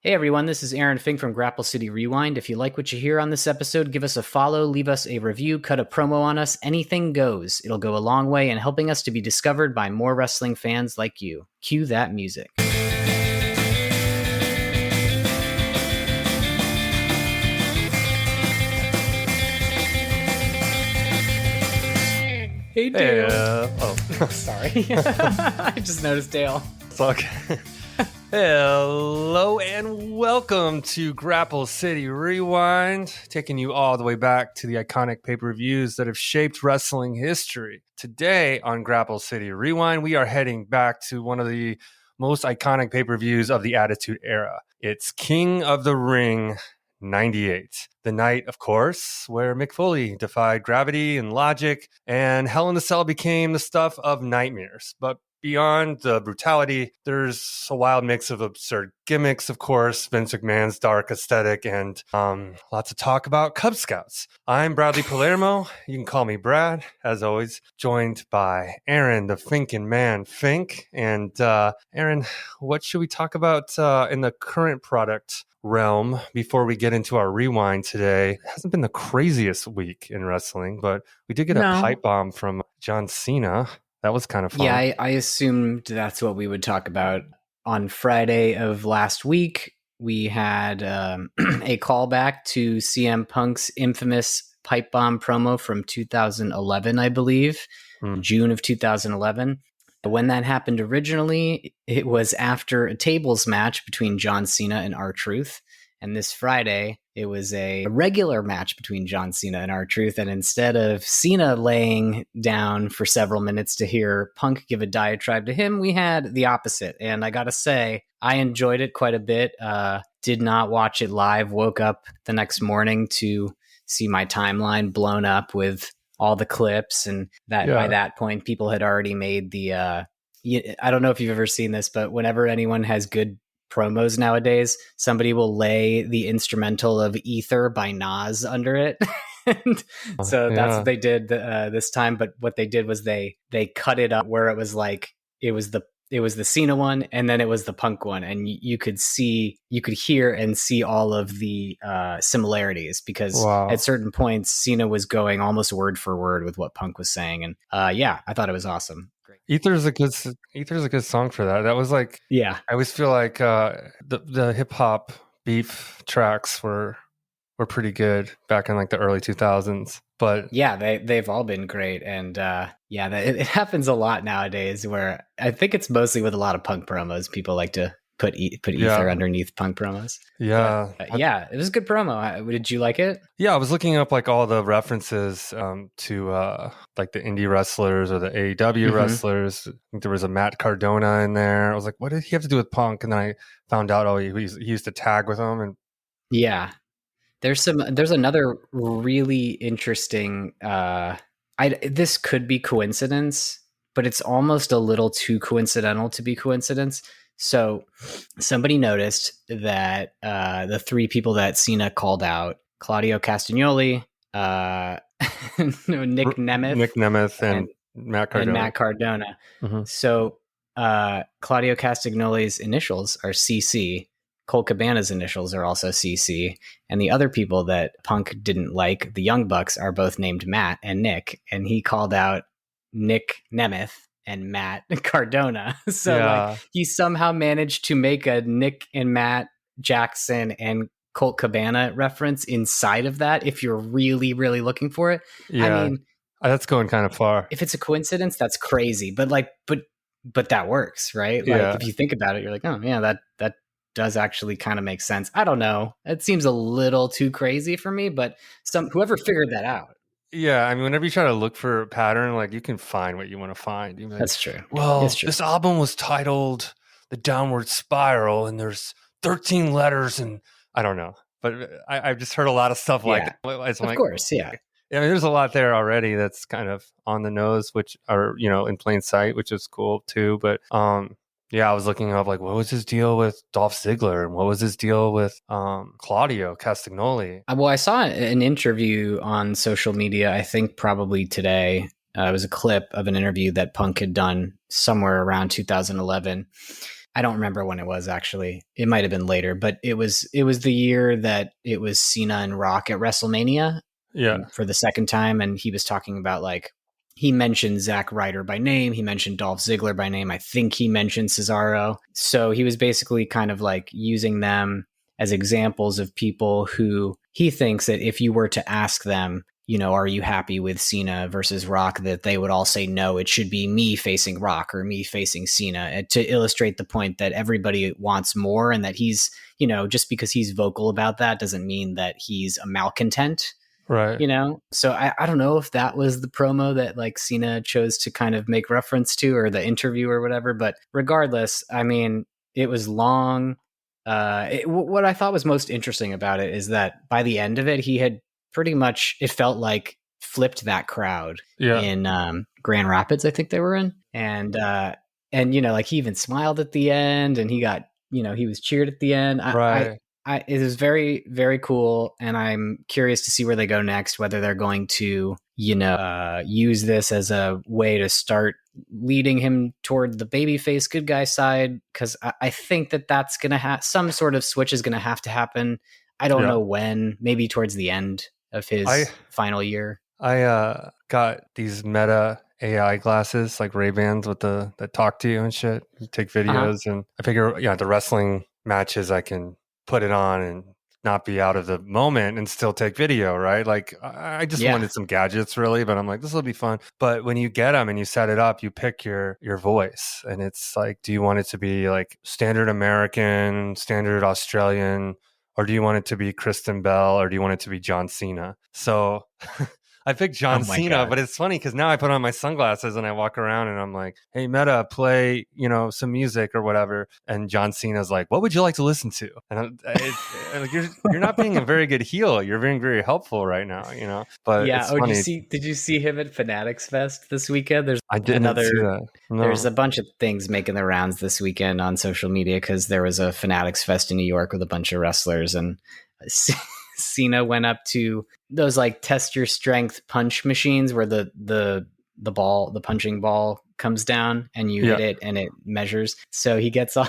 Hey everyone, this is Aaron Fink from Grapple City Rewind. If you like what you hear on this episode, give us a follow, leave us a review, cut a promo on us. Anything goes. It'll go a long way in helping us to be discovered by more wrestling fans like you. Cue that music. Hey Dale. Sorry. I just noticed Dale. It's okay. Hello and welcome to Grapple City Rewind, taking you all the way back to the iconic pay-per-views that have shaped wrestling history. Today on Grapple City Rewind, we are heading back to one of the most iconic pay-per-views of the Attitude Era. It's King of the Ring 98. The night, of course, where Mick Foley defied gravity and logic, and Hell in a Cell became the stuff of nightmares. But beyond the brutality, there's a wild mix of absurd gimmicks, of course, Vince McMahon's dark aesthetic, and lots of talk about Cub Scouts. I'm Bradley Palermo. You can call me Brad, as always, joined by Aaron, the Finkin' Man, Fink. And Aaron, what should we talk about in the current product realm before we get into our rewind today? It hasn't been the craziest week in wrestling, but we did get a pipe bomb from John Cena. That was kind of fun. Yeah, I assumed that's what we would talk about. On Friday of last week, we had a callback to CM Punk's infamous pipe bomb promo from 2011, I believe, June of 2011. When that happened originally, it was after a tables match between John Cena and R-Truth. And this Friday, it was a regular match between John Cena and R-Truth. And instead of Cena laying down for several minutes to hear Punk give a diatribe to him, we had the opposite. And I gotta say, I enjoyed it quite a bit. Did not watch it live. Woke up the next morning to see my timeline blown up with all the clips. And that by that point, people had already made the... I don't know if you've ever seen this, but whenever anyone has good promos nowadays, somebody will lay the instrumental of Ether by Nas under it. So that's what they did this time. But what they did was they cut it up where it was like it was the Cena one and then it was the Punk one, and you could hear and see all of the similarities, because at certain points Cena was going almost word for word with what Punk was saying, and I thought it was awesome. Ether's a good song for that. That was like, I always feel like the hip hop beef tracks were pretty good back in like the early 2000s. But yeah, they've all been great, and it happens a lot nowadays. Where I think it's mostly with a lot of Punk promos, people like to put Ether underneath Punk promos. Yeah, but, it was a good promo. Did you like it? Yeah, I was looking up like all the references to like the indie wrestlers or the AEW wrestlers. I think there was a Matt Cardona in there. I was like, what did he have to do with Punk? And then I found out, he used to tag with him. And there's another really interesting. This could be coincidence, but it's almost a little too coincidental to be coincidence. So somebody noticed that the three people that Cena called out, Claudio Castagnoli, Nick Nemeth, and Matt Cardona. Mm-hmm. So Claudio Castagnoli's initials are CC. Colt Cabana's initials are also CC. And the other people that Punk didn't like, the Young Bucks, are both named Matt and Nick. And he called out Nick Nemeth and Matt Cardona. So like, he somehow managed to make a Nick and Matt Jackson and Colt Cabana reference inside of that, if you're really, really looking for it. I mean, that's going kind of far. If it's a coincidence, that's crazy. But that works, right? Like if you think about it, you're like, oh yeah, that does actually kind of make sense. I don't know. It seems a little too crazy for me, but whoever figured that out. Yeah, I mean, whenever you try to look for a pattern, like you can find what you want to find. Like, that's true. Well, this album was titled The Downward Spiral, and there's 13 letters, and I don't know. But I've just heard a lot of stuff like that. Of course, yeah. I mean, there's a lot there already that's kind of on the nose, which are, in plain sight, which is cool too. But I was looking up like, what was his deal with Dolph Ziggler, and what was his deal with Claudio Castagnoli? Well, I saw an interview on social media, I think probably today. It was a clip of an interview that Punk had done somewhere around 2011. I don't remember when it was actually. It might have been later, but it was the year that it was Cena and Rock at WrestleMania Yeah. for the second time, and he was talking about like he mentioned Zack Ryder by name, he mentioned Dolph Ziggler by name. I think he mentioned Cesaro. So he was basically kind of like using them as examples of people who he thinks that if you were to ask them, you know, are you happy with Cena versus Rock, that they would all say no, it should be me facing Rock or me facing Cena, to illustrate the point that everybody wants more, and that he's, you know, just because he's vocal about that doesn't mean that he's a malcontent, Right. you know? So I don't know if that was the promo that like Cena chose to kind of make reference to, or the interview or whatever, but regardless, I mean, it was long. What I thought was most interesting about it is that by the end of it, he had pretty much, it felt like, flipped that crowd in Grand Rapids, I think they were in. And you know, like he even smiled at the end, and he got, you know, he was cheered at the end. It is very, very cool. And I'm curious to see where they go next, whether they're going to, you know, use this as a way to start leading him toward the babyface good guy side. Cause I think that that's going to have some sort of switch is going to have to happen. I don't know when, maybe towards the end of his final year. I got these Meta AI glasses, like Ray-Bans with that talk to you and shit, you take videos, and I figure, the wrestling matches I can put it on and not be out of the moment and still take video, right? Like I just wanted some gadgets really, but I'm like, this will be fun. But when you get them and you set it up, you pick your voice, and it's like, do you want it to be like standard American, standard Australian, or do you want it to be Kristen Bell, or do you want it to be John Cena? So I picked John Cena, God. but it's funny because now I put on my sunglasses and I walk around and I'm like, hey, Meta, play, some music or whatever. And John Cena's like, what would you like to listen to? And like, you're not being a very good heel. You're being very helpful right now, But yeah. it's funny. Did you see him at Fanatics Fest this weekend? I didn't see that. No. There's a bunch of things making the rounds this weekend on social media because there was a Fanatics Fest in New York with a bunch of wrestlers, and Cena went up to those like test your strength punch machines where the punching ball comes down and you hit it and it measures. So he gets all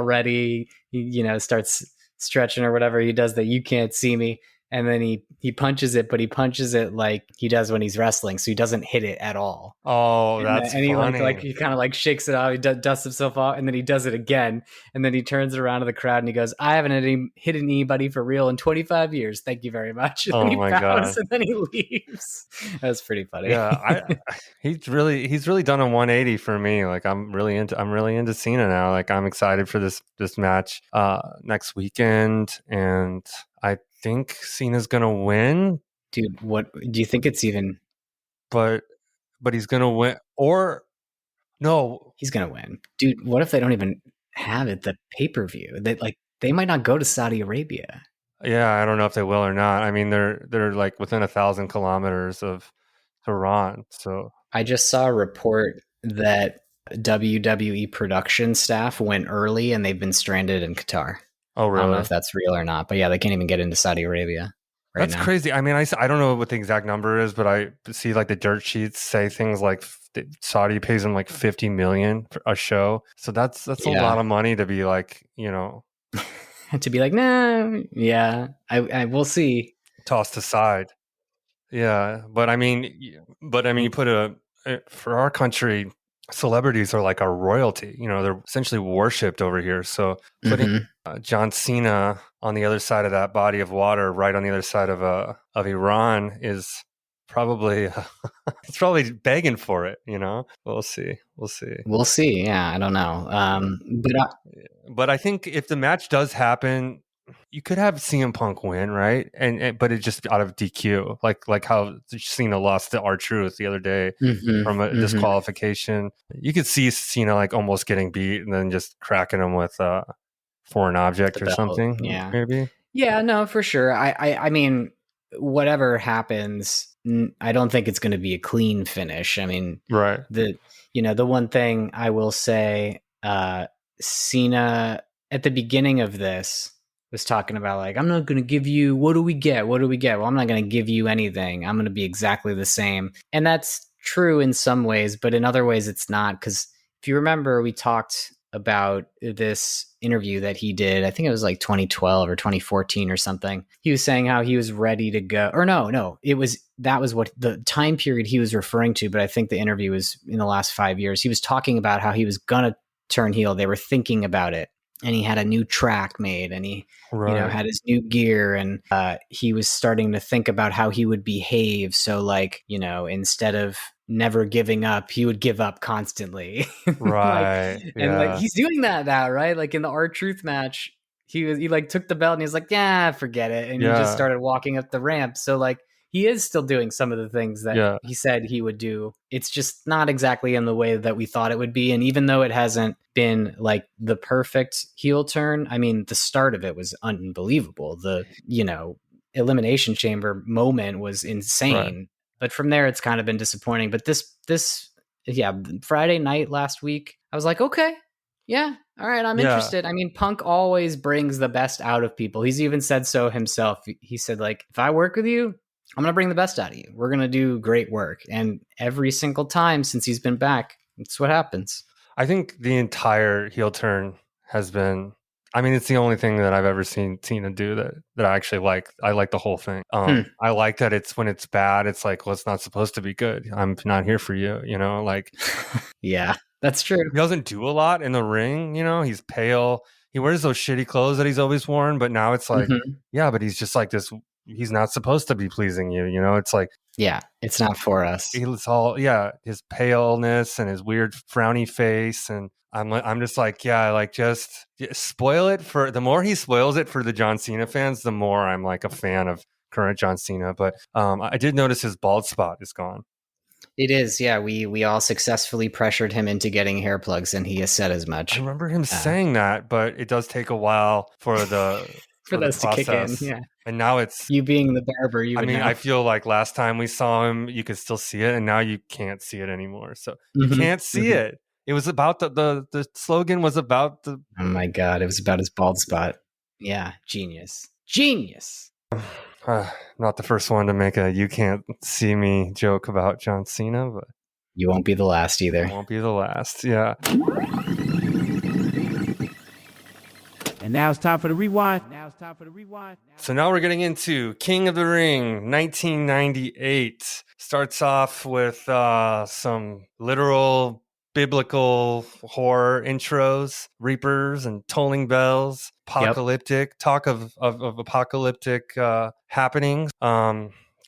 ready, he, starts stretching or whatever he does that you can't see me. And then he punches it, but he punches it like he does when he's wrestling, so he doesn't hit it at all. Oh, that's funny. And he kind of like shakes it off, he dusts himself off, and then he does it again, and then he turns around to the crowd and he goes, "I haven't hit anybody for real in 25 years. Thank you very much." And oh then he my bows, god! And then he leaves. That was pretty funny. Yeah, he's really done a 180 for me. Like I'm really into Cena now. Like I'm excited for this match next weekend, and I think Cena's gonna win, dude. What do you think it's even? But he's gonna win, or no? He's gonna win, dude. What if they don't even have it? The pay-per-view. They might not go to Saudi Arabia. Yeah, I don't know if they will or not. I mean, they're like within 1,000 kilometers of Tehran. So I just saw a report that WWE production staff went early and they've been stranded in Qatar. Oh, really? I don't know if that's real or not, but yeah, they can't even get into Saudi Arabia. That's now. Crazy. I mean, I don't know what the exact number is, but I see like the dirt sheets say things like Saudi pays them like $50 million for a show. So that's a lot of money to be like, to be like, nah, yeah, I will see. Tossed aside. Yeah, but I mean, you put for our country, celebrities are like our royalty. They're essentially worshipped over here. So putting John Cena on the other side of that body of water, right on the other side of Iran, is probably it's probably begging for it. We'll see. Yeah, I don't know. But I think if the match does happen, you could have CM Punk win, right? But it just out of DQ, like how Cena lost to R-Truth the other day from a disqualification. You could see Cena like almost getting beat and then just cracking him with a foreign object or something. Yeah, maybe. Yeah, no, for sure. I mean, whatever happens, I don't think it's going to be a clean finish. I mean, right. The one thing I will say, Cena at the beginning of this was talking about like, I'm not going to give you, what do we get? Well, I'm not going to give you anything. I'm going to be exactly the same. And that's true in some ways, but in other ways it's not, because if you remember, we talked about this interview that he did. I think it was like 2012 or 2014 or something. He was saying how he was ready to go. Or no, that was what the time period he was referring to. But I think the interview was in the last 5 years. He was talking about how he was gonna turn heel. They were thinking about it, and he had a new track made, and he had his new gear, and he was starting to think about how he would behave. So like, instead of never giving up, he would give up constantly. Right. And like he's doing that now, right? Like in the R-Truth match, he like took the belt and he's like, yeah, forget it. And he just started walking up the ramp. So like he is still doing some of the things that he said he would do. It's just not exactly in the way that we thought it would be. And even though it hasn't been like the perfect heel turn, I mean, the start of it was unbelievable. The, Elimination Chamber moment was insane. Right. But from there, it's kind of been disappointing. But this Friday night last week, I was like, okay, yeah, all right, I'm interested. I mean, Punk always brings the best out of people. He's even said so himself. He said, like, if I work with you, I'm going to bring the best out of you. We're going to do great work. And every single time since he's been back, it's what happens. I think the entire heel turn has been, I mean, it's the only thing that I've ever seen Cena do that I actually like. I like the whole thing. I like that it's when it's bad, it's like, well, it's not supposed to be good. I'm not here for you, like. Yeah, that's true. He doesn't do a lot in the ring, he's pale. He wears those shitty clothes that he's always worn, but now it's like, but he's just like this. He's not supposed to be pleasing you, it's like. Yeah, it's not for us. It's all, his paleness and his weird frowny face. And I'm just like, just spoil it for, the more he spoils it for the John Cena fans, the more I'm like a fan of current John Cena. But I did notice his bald spot is gone. It is, yeah. We all successfully pressured him into getting hair plugs, and he has said as much. I remember him saying that, but it does take a while for the for those to kick in, yeah. And now it's you being the barber. I feel like last time we saw him, you could still see it, and now you can't see it anymore. So you can't see it. It was about the slogan was about the. Oh my God! It was about his bald spot. Yeah, genius. Not the first one to make a "you can't see me" joke about John Cena, but you won't be the last either. You won't be the last. Yeah. And now it's time for the rewind. So now we're getting into King of the Ring, 1998. Starts off with some literal biblical horror intros, reapers and tolling bells, apocalyptic, talk of apocalyptic happenings.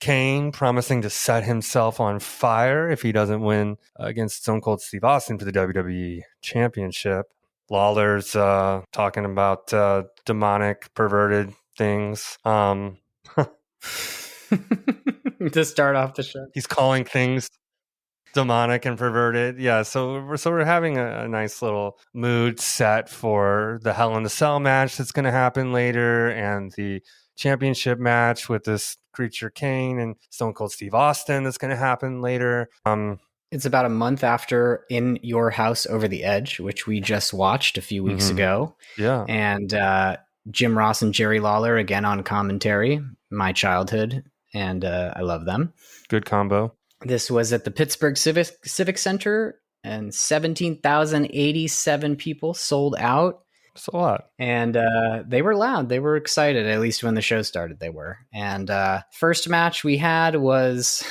Kane promising to set himself on fire if he doesn't win against Stone Cold Steve Austin for the WWE Championship. Lawler's talking about demonic, perverted things. To start off the show, he's calling things demonic and perverted. Yeah, so we're having a nice little mood set for the Hell in the Cell match that's going to happen later, and the championship match with this creature Kane and Stone Cold Steve Austin that's going to happen later. It's about a month after In Your House Over the Edge, which we just watched a few weeks ago. Yeah. And Jim Ross and Jerry Lawler again on commentary, my childhood, and I love them. Good combo. This was at the Pittsburgh Civic Center, and 17,087 people sold out. That's a lot. And they were loud. They were excited, at least when the show started, they were. And first match we had was...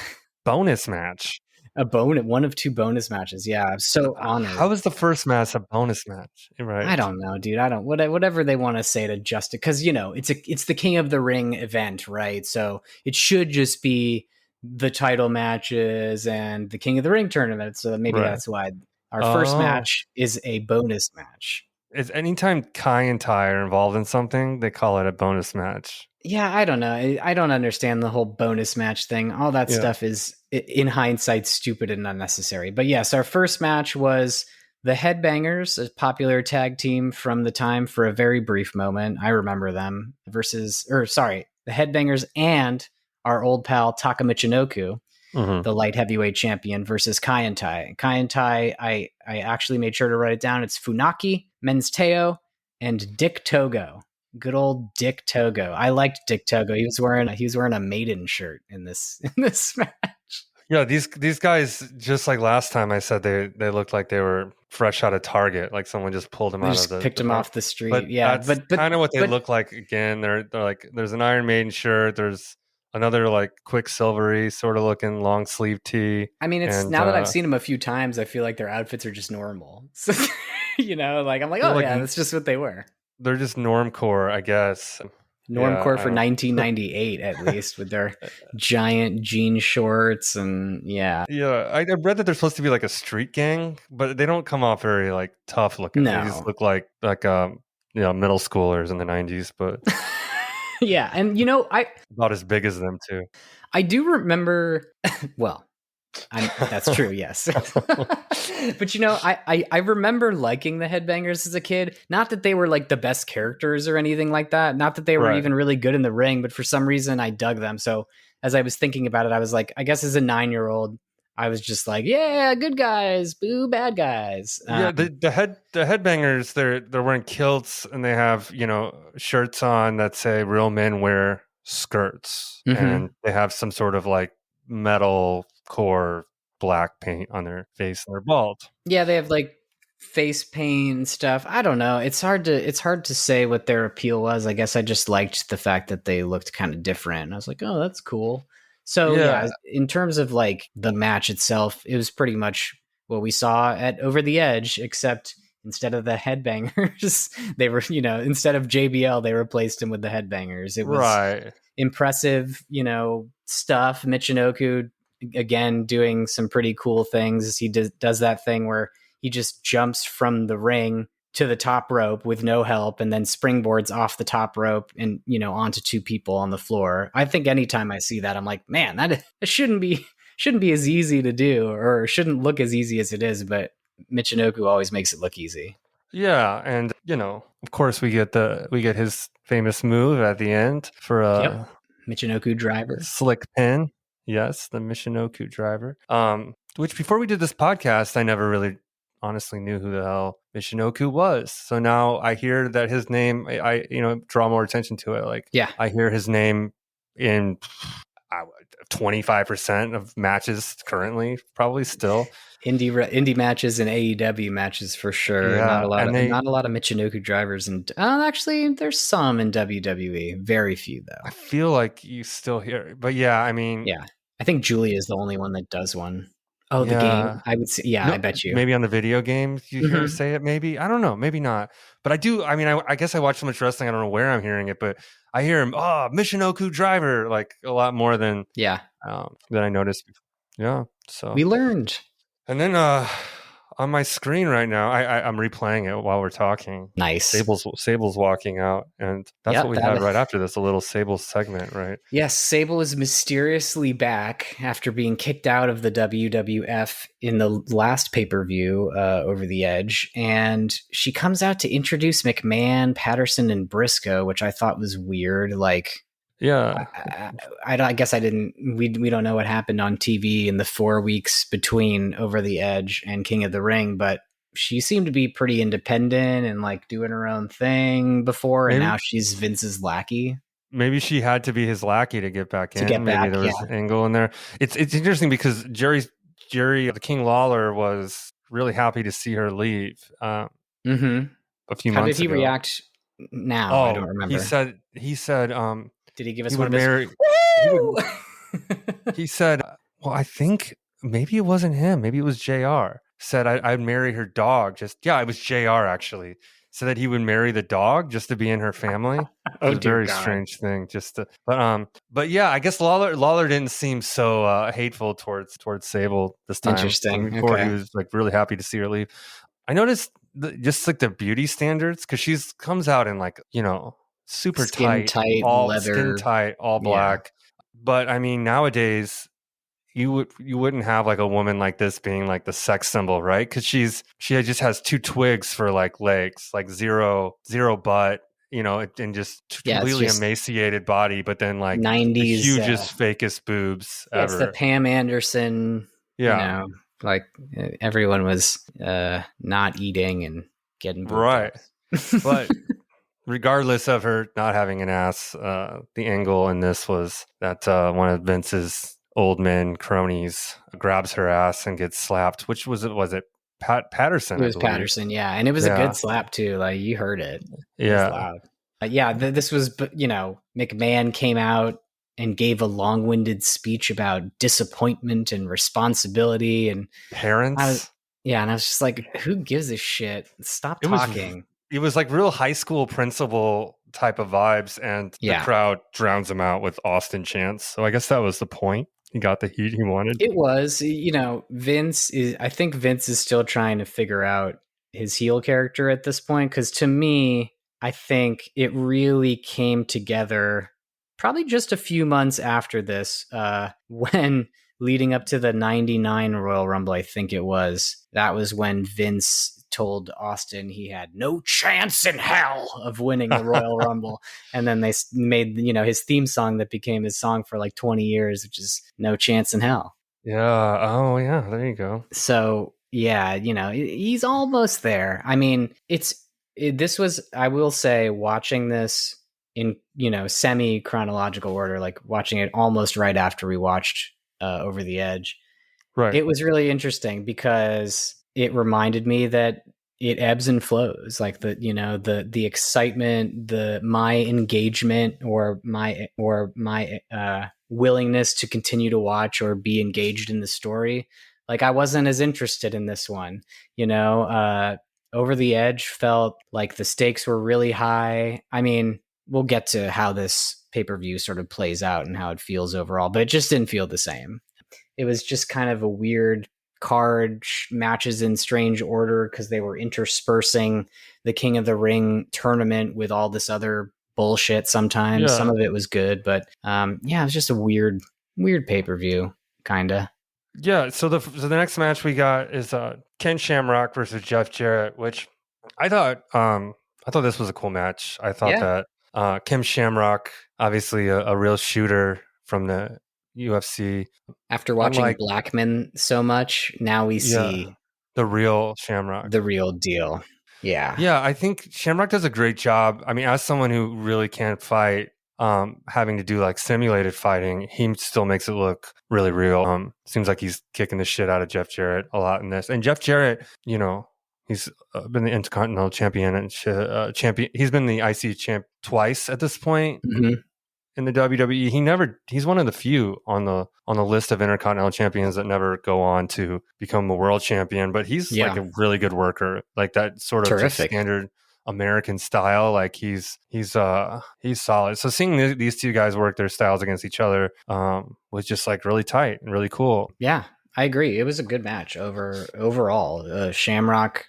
bonus match. One of two bonus matches. Yeah, I'm so honored. How was the first match a bonus match? Right? I don't know, dude. Whatever they want to say to just it, because it's the King of the Ring event, right? So it should just be the title matches and the King of the Ring tournament. So maybe that's why our first match is a bonus match. Is anytime Kai and Ty are involved in something, they call it a bonus match. Yeah, I don't know. I don't understand the whole bonus match thing. All that stuff is, in hindsight, stupid and unnecessary. But yes, our first match was the Headbangers, a popular tag team from the time for a very brief moment. I remember them the Headbangers and our old pal Taka Michinoku, the light heavyweight champion, versus Kai and Tai. Kai and Tai, I actually made sure to write it down. It's Funaki, Men's Teo, and Dick Togo. Good old Dick Togo. I liked Dick Togo. He was wearing a Maiden shirt in this match. Yeah, these guys, just like last time, I said they looked like they were fresh out of Target, like someone just pulled them They out just of picked the them front. off the street. But Yeah, that's kind of what they look like. Again, they're like, there's an Iron Maiden shirt, there's another like Quicksilvery sort of looking long sleeve tee. I mean, it's and now that I've seen them a few times, I feel like their outfits are just normal. So, like I'm like, oh like, yeah, that's just what they were. They're just normcore, I guess. Normcore for 1998, at least, with their giant jean shorts and Yeah, I read that they're supposed to be like a street gang, but they don't come off very like tough looking. No. They just look like middle schoolers in the 90s, but yeah, and I about as big as them too. I do remember. Well, that's true, yes. But I remember liking the Headbangers as a kid. Not that they were like the best characters or anything like that. Not that they were even really good in the ring, but for some reason I dug them. So as I was thinking about it, I was like, I guess as a 9-year-old, I was just like, yeah, good guys, boo, bad guys. Yeah, the Headbangers, they're wearing kilts and they have shirts on that say "Real Men Wear Skirts," and they have some sort of like metal core black paint on their face and they're bald. Yeah, they have like face paint and stuff. I don't know. It's hard to say what their appeal was. I guess I just liked the fact that they looked kind of different. I was like, oh, that's cool. So yeah, in terms of like the match itself, it was pretty much what we saw at Over the Edge, except instead of the Headbangers, they were, instead of JBL, they replaced him with the Headbangers. It was impressive, stuff. Michinoku, again, doing some pretty cool things. He does that thing where he just jumps from the ring to the top rope with no help and then springboards off the top rope and, onto two people on the floor. I think anytime I see that, I'm like, man, that shouldn't be as easy to do, or shouldn't look as easy as it is. But Michinoku always makes it look easy. Yeah. And, of course we get his famous move at the end for a Michinoku driver. Slick pin. Yes, the Michinoku driver. Which before we did this podcast, I never really honestly knew who the hell Michinoku was. So now I hear that his name, I draw more attention to it. Like, I hear his name in 25% of matches currently, probably still. Indie matches and AEW matches for sure. Yeah, not a lot of Michinoku drivers, and actually there's some in WWE. Very few though. I feel like you still hear, but yeah, I mean, yeah, I think Julia is the only one that does one. Oh, the game. I would say, no, I bet you. Maybe on the video games you hear her say it. Maybe, I don't know. Maybe not. But I do. I mean, I guess I watch so much wrestling. I don't know where I'm hearing it, but I hear him. Oh, Michinoku driver, like a lot more than than I noticed. Yeah. So we learned. And then on my screen right now, I'm replaying it while we're talking. Nice. Sable's walking out, and that's what we had right after this, a little Sable segment, right? Yes, Sable is mysteriously back after being kicked out of the WWF in the last pay-per-view, Over the Edge, and she comes out to introduce McMahon, Patterson, and Briscoe, which I thought was weird. Like, yeah, I guess I didn't. We don't know what happened on TV in the 4 weeks between Over the Edge and King of the Ring, but she seemed to be pretty independent and like doing her own thing before, and now she's Vince's lackey. Maybe she had to be his lackey to get back in. Maybe there was an angle in there. It's interesting because Jerry, the King Lawler, was really happy to see her leave. A few months ago. How did he react? Now I don't remember. He said. Did he give us one of his? He said, well, I think maybe it wasn't him. Maybe it was JR. Said I'd marry her dog. It was JR actually. Said that he would marry the dog just to be in her family. It was a very strange thing. But yeah, I guess Lawler didn't seem so hateful towards Sable this time. Interesting. Before he was like really happy to see her leave. I noticed just like the beauty standards, because she comes out in like, super tight, all leather, skin tight, all black. But I mean, nowadays you wouldn't have like a woman like this being like the sex symbol, right? Because she just has 2 twigs for like legs, like zero butt, and just completely emaciated body. But then like 90s, the hugest, fakest boobs ever. It's the Pam Anderson. Like everyone was not eating and getting boobs. Right, but. Regardless of her not having an ass, the angle in this was that one of Vince's old men cronies grabs her ass and gets slapped. Which was it Patterson? It I was believe. Patterson, yeah, and it was a Yeah. good slap too. Like you heard it. It was Yeah. loud. This was, McMahon came out and gave a long-winded speech about disappointment and responsibility, and Parents. and I was just like, who gives a shit? Stop It was talking. It was like real high school principal type of vibes, and the Yeah. crowd drowns him out with Austin chants. So I guess that was the point. He got the heat he wanted. It was, I think Vince is still trying to figure out his heel character at this point, because to me, I think it really came together probably just a few months after this, when leading up to the 99 Royal Rumble, I think it was, that was when Vince told Austin he had no chance in hell of winning the Royal Rumble. And then they made, his theme song that became his song for like 20 years, which is No Chance in Hell. Yeah. Oh, yeah. There you go. So, yeah, he's almost there. I mean, this was, I will say, watching this in, semi chronological order, like watching it almost right after we watched Over the Edge. Right. It was really interesting because it reminded me that it ebbs and flows, like the excitement, my engagement or my willingness to continue to watch or be engaged in the story. Like I wasn't as interested in this one, Over the Edge felt like the stakes were really high. I mean, we'll get to how this pay-per-view sort of plays out and how it feels overall, but it just didn't feel the same. It was just kind of a weird card, matches in strange order because they were interspersing the King of the Ring tournament with all this other bullshit sometimes. Yeah. Some of it was good, but it was just a weird pay-per-view, kind of. Yeah, so the next match we got is Ken Shamrock versus Jeff Jarrett, which I thought this was a cool match. I thought that Ken Shamrock, obviously a real shooter from the UFC. After watching Blackman so much, now we see the real Shamrock, the real deal. Yeah. Yeah, I think Shamrock does a great job. I mean, as someone who really can't fight, having to do like simulated fighting, he still makes it look really real. Seems like he's kicking the shit out of Jeff Jarrett a lot in this. And Jeff Jarrett, he's been the Intercontinental Champion and champion. He's been the IC champ twice at this point. Mm-hmm. In the WWE, he's one of the few on the list of Intercontinental Champions that never go on to become a world champion. But he's like a really good worker, like that sort of just standard American style. Like he's solid. So seeing these two guys work their styles against each other was just like really tight and really cool. Yeah, I agree. It was a good match overall. Shamrock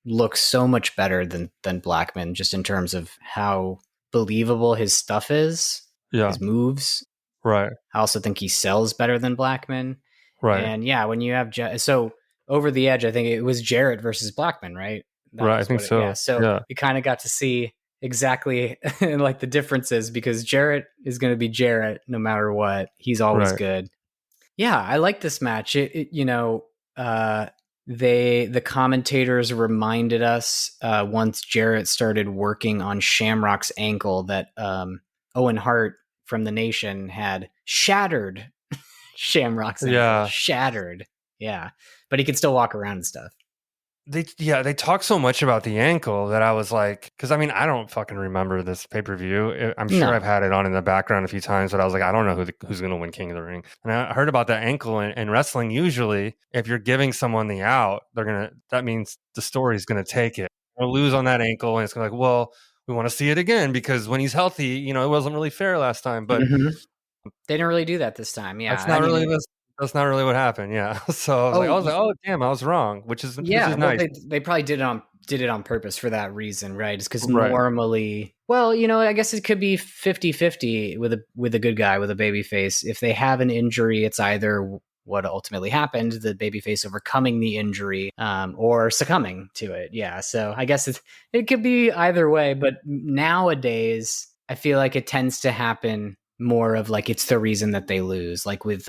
looks so much better than Blackman, just in terms of how believable his stuff is. Yeah. His moves. Right. I also think he sells better than Blackman. Right. And yeah, when you have so Over the Edge, I think it was Jarrett versus Blackman, right? Right. I think so. Yeah. So you kind of got to see exactly like the differences, because Jarrett is going to be Jarrett no matter what. He's always good. Yeah, I like this match. The commentators reminded us once Jarrett started working on Shamrock's ankle that Owen Hart from the Nation had shattered Shamrock's ankle. Shattered. Yeah. But he could still walk around and stuff. They talk so much about the ankle that I was like, because I mean, I don't fucking remember this pay-per-view. I'm sure I've had it on in the background a few times, but I was like, I don't know who's going to win King of the Ring. And I heard about that ankle in wrestling. Usually, if you're giving someone the out, that means the story's going to take it. They'll lose on that ankle, and it's going to be like, well, we want to see it again because when he's healthy, it wasn't really fair last time. But they didn't really do that this time. Yeah, that's not really what happened. Yeah, so I was like, oh damn, I was wrong. Which is nice. They probably did it on purpose for that reason, right? It's because normally, I guess it could be 50-50 with a good guy, with a baby face. If they have an injury, it's either what ultimately happened, the babyface overcoming the injury, or succumbing to it. Yeah. So I guess it could be either way, but nowadays I feel like it tends to happen more of like, it's the reason that they lose. Like with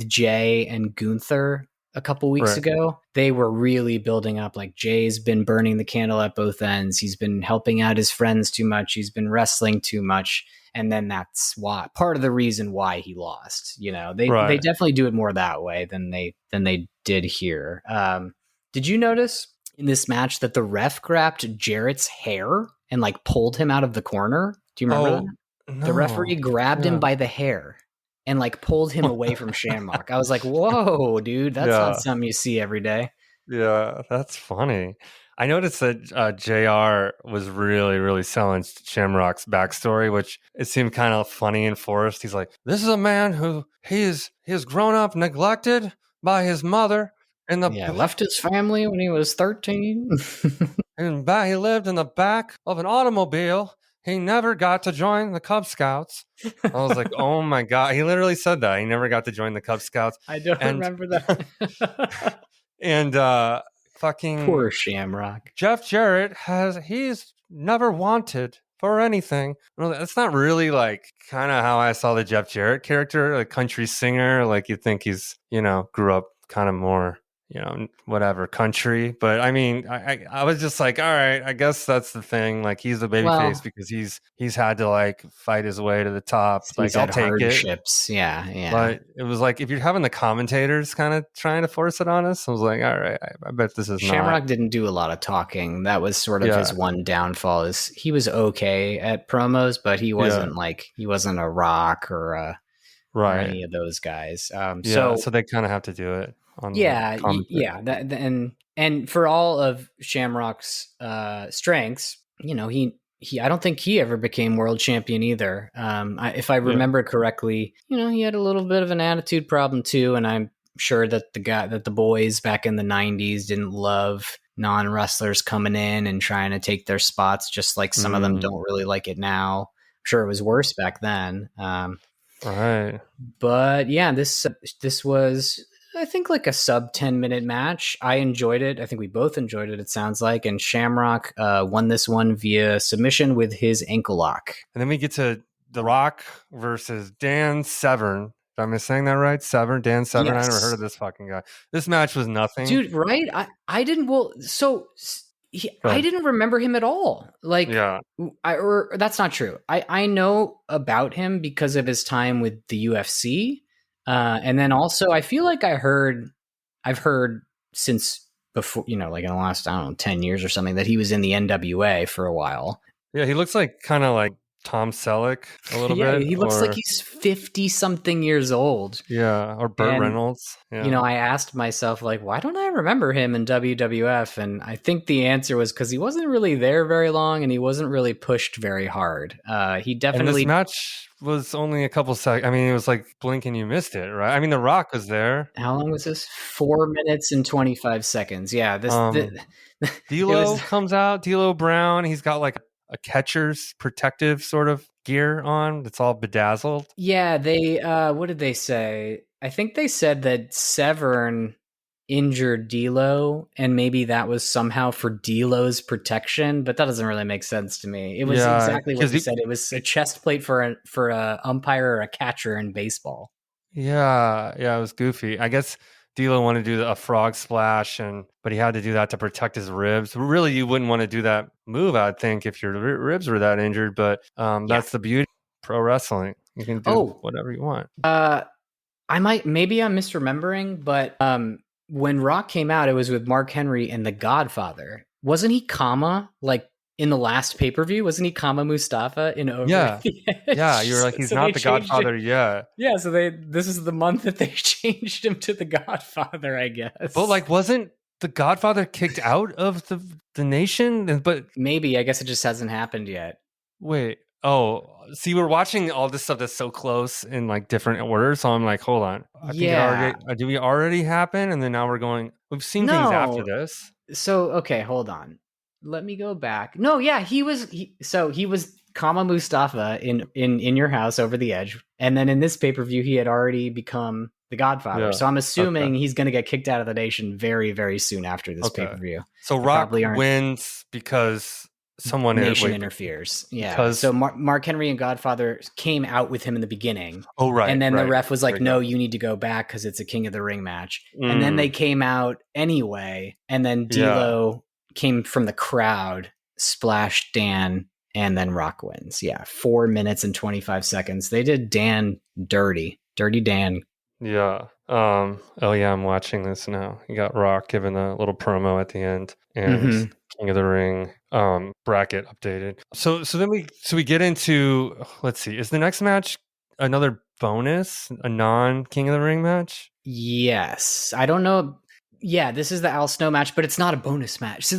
Jay and Gunther, a couple weeks ago, they were really building up. Like, Jay's been burning the candle at both ends. He's been helping out his friends too much. He's been wrestling too much. And then that's why, part of the reason why he lost. You know, they definitely do it more that way than they did here. Did you notice in this match that the ref grabbed Jarrett's hair and like pulled him out of the corner? Do you remember that? No. The referee grabbed him by the hair and like pulled him away from Shamrock. I was like, whoa, dude, that's not something you see every day. Yeah, that's funny. I noticed that JR was really, really selling Shamrock's backstory, which it seemed kind of funny and forced. He's like, this is a man who he has grown up neglected by his mother. Left his family when he was 13. And he lived in the back of an automobile. He never got to join the Cub Scouts. I was like, oh my God. He literally said that. He never got to join the Cub Scouts. I don't remember that. And fucking poor Shamrock. Jeff Jarrett he's never wanted for anything. Well, that's not really like kind of how I saw the Jeff Jarrett character, a country singer. Like, you think he's, grew up kind of more, whatever country. But I mean, I was just like, all right, I guess that's the thing. Like, he's the babyface because he's had to like fight his way to the top. Like, I'll take hardships. it. Yeah. But it was like, if you're having the commentators kind of trying to force it on us, I was like, all right, I bet this is Shamrock didn't do a lot of talking. That was sort of his one downfall. Is he was okay at promos, but he wasn't he wasn't a Rock or any of those guys. So they kind of have to do it. And for all of Shamrock's strengths, he I don't think he ever became world champion either. If I remember correctly, he had a little bit of an attitude problem too, and I'm sure that the boys back in the 90s didn't love non-wrestlers coming in and trying to take their spots, just like some of them don't really like it now. I'm sure it was worse back then. Right. But yeah, this was, I think, like a sub 10-minute match. I enjoyed it. I think we both enjoyed it, it sounds like. And Shamrock won this one via submission with his ankle lock. And then we get to The Rock versus Dan Severn. Am I saying that right? Dan Severn? Yes. I never heard of this fucking guy. This match was nothing. Dude, right? I didn't... Well, so... I didn't remember him at all. Like, or that's not true. I know about him because of his time with the UFC. And then also I feel like I've heard since before, like in the last, 10 years or something, that he was in the NWA for a while. Yeah. He looks like kind of like Tom Selleck a little bit. Yeah, he looks like he's 50 something years old. Yeah, or Burt Reynolds. Yeah. I asked myself, like, why don't I remember him in WWF? And I think the answer was because he wasn't really there very long and he wasn't really pushed very hard. He definitely... And this match was only a couple seconds. I mean, it was like blink and you missed it, right? I mean, The Rock was there. How long was this? 4 minutes and 25 seconds. Yeah. D'Lo comes out. D'Lo Brown. He's got like a catcher's protective sort of gear on that's all bedazzled. Yeah, they what did they say? I think they said that Severn injured D'Lo, and maybe that was somehow for D'Lo's protection, but that doesn't really make sense to me. It was exactly what he said. It was a chest plate for a umpire or a catcher in baseball. Yeah, it was goofy. I guess D'Lo wanted to do a frog splash, but he had to do that to protect his ribs. Really, you wouldn't want to do that move, I'd think, if your ribs were that injured. But that's the beauty of pro wrestling. You can do whatever you want. Maybe I'm misremembering, but when Rock came out, it was with Mark Henry and The Godfather. Wasn't he Kama, like, in the last pay-per-view? Wasn't he Kama Mustafa in Over the Edge? Yeah, you were like, he's not The Godfather yet. Yeah, so this is the month that they changed him to The Godfather, I guess. But like, wasn't The Godfather kicked out of the nation? But maybe, I guess it just hasn't happened yet. Wait, see, we're watching all this stuff that's so close in like different orders, so I'm like, hold on. I think did we already happen? And then now we've seen things after this. So, okay, hold on. Let me go back. No, yeah, he was Kama Mustafa in your house Over the Edge, and then in this pay-per-view he had already become The Godfather. Yeah. So I'm assuming he's going to get kicked out of the nation very, very soon after this pay-per-view. So Rock wins because someone Nation interferes. Yeah. because So Mark Henry and Godfather came out with him in the beginning. right, and then right. the ref was like, There we no, go. you need to go back because it's a King of the Ring match. And then they came out anyway. And then D'Lo came from the crowd, splashed Dan, and then Rock wins. Yeah. 4 minutes and 25 seconds. They did Dan dirty. Dirty Dan. Yeah. Oh yeah, I'm watching this now. You got Rock giving a little promo at the end, and King of the Ring bracket updated. So then we get into, let's see, is the next match another bonus, a non King of the Ring match? Yes. I don't know. Yeah, this is the Al Snow match, but it's not a bonus match. So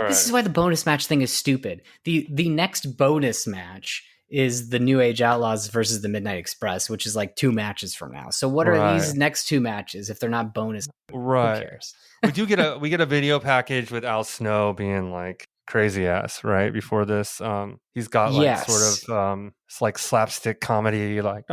this is why the bonus match thing is stupid. The next bonus match is the New Age Outlaws versus the Midnight Express, which is like 2 matches from now. So what are these next 2 matches if they're not bonus? Right. Who cares? We get a video package with Al Snow being like crazy ass right before this. He's got like sort of it's like slapstick comedy, like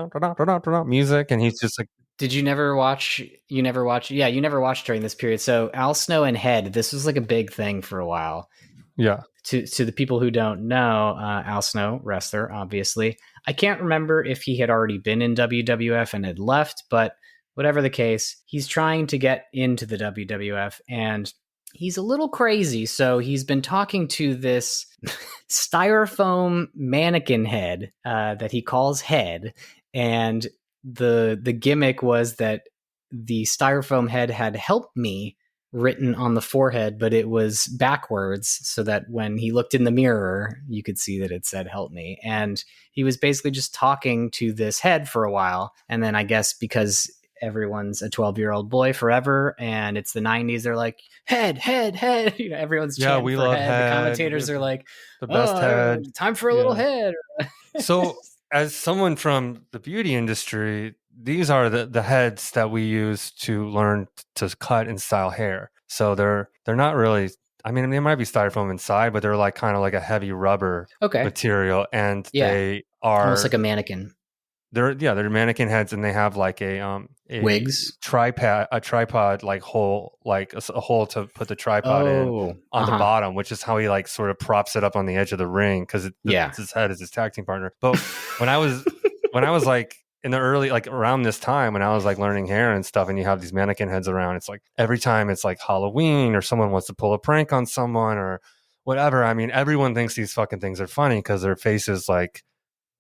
music, and he's just like. Did you never watch? You never watched? Yeah, you never watched during this period. So Al Snow and Head, this was like a big thing for a while. Yeah. To the people who don't know, Al Snow, wrestler, obviously. I can't remember if he had already been in WWF and had left, but whatever the case, he's trying to get into the WWF, and he's a little crazy. So he's been talking to this styrofoam mannequin head that he calls Head, and the gimmick was that the styrofoam head had "Help Me" written on the forehead, but it was backwards so that when he looked in the mirror, you could see that it said "Help Me." And he was basically just talking to this head for a while. And then I guess because everyone's a 12-year-old boy forever and it's the 90s, they're like, head. You know, everyone's chanting we for love head. The commentators are like, the best head. Time for a little head. So as someone from the beauty industry, these are the heads that we use to learn to cut and style hair. So they're not really, I mean, they might be styrofoam inside, but they're like kind of like a heavy rubber material, and they are almost like a mannequin. They're mannequin heads, and they have like a wigs, tripod like hole, like a hole to put the tripod in on the bottom, which is how he like sort of props it up on the edge of the ring because his head is his tag team partner. But when I was like in the early, like around this time when I was like learning hair and stuff, and you have these mannequin heads around, it's like every time it's like Halloween or someone wants to pull a prank on someone or whatever. I mean, everyone thinks these fucking things are funny because their faces like,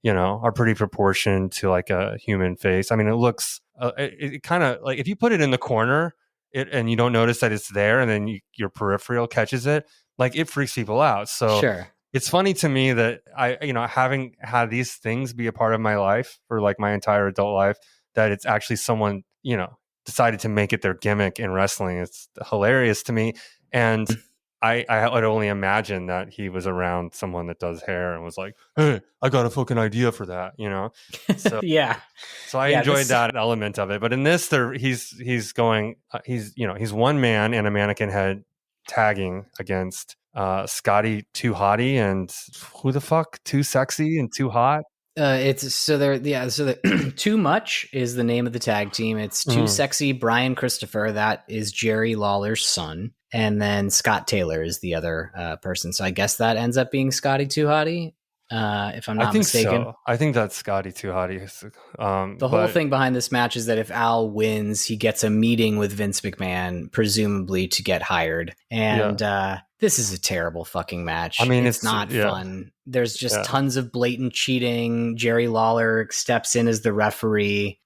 you know, are pretty proportioned to like a human face. I mean, it looks, it kind of like if you put it in the corner and you don't notice that it's there, and then your peripheral catches it, like it freaks people out. So it's funny to me that I, you know, having had these things be a part of my life for like my entire adult life, that it's actually someone, you know, decided to make it their gimmick in wrestling. It's hilarious to me. And I would only imagine that he was around someone that does hair and was like, hey, I got a fucking idea for that, you know? So, So I enjoyed that element of it. But in this, he's going, he's one man and a mannequin head tagging against Scotty Too Hottie and who the fuck? Too Sexy and Too Hot? Too Much is the name of the tag team. It's Too Sexy Brian Christopher. That is Jerry Lawler's son. And then Scott Taylor is the other person. So I guess that ends up being Scotty Too Hottie, if I'm not mistaken. So. I think that's Scotty Too Hottie. The whole thing behind this match is that if Al wins, he gets a meeting with Vince McMahon, presumably to get hired. And this is a terrible fucking match. I mean, it's not fun. There's just tons of blatant cheating. Jerry Lawler steps in as the referee.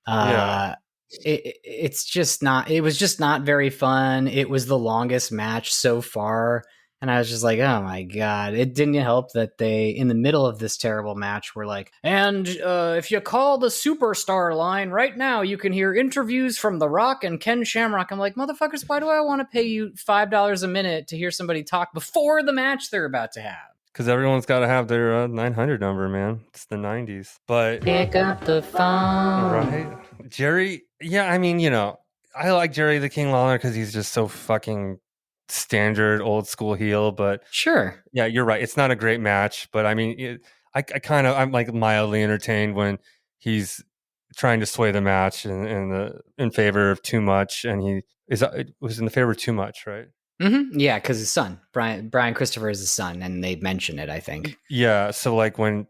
It was just not very fun. It was the longest match so far. And I was just like, oh my God. It didn't help that they, in the middle of this terrible match, were like, and if you call the Superstar line right now, you can hear interviews from The Rock and Ken Shamrock. I'm like, motherfuckers, why do I want to pay you $5 a minute to hear somebody talk before the match they're about to have? Because everyone's got to have their 900 number, man. It's the 90s. But pick up the phone. Right? Jerry, I mean, you know, I like Jerry the King Lawler because he's just so fucking standard old school heel. But sure. Yeah, you're right. It's not a great match. But I mean, I'm like mildly entertained when he's trying to sway the match in favor of Too Much. And it was in the favor of Too Much, right? Yeah, because his son, Brian Christopher is his son, and they mention it, I think. Yeah, so like when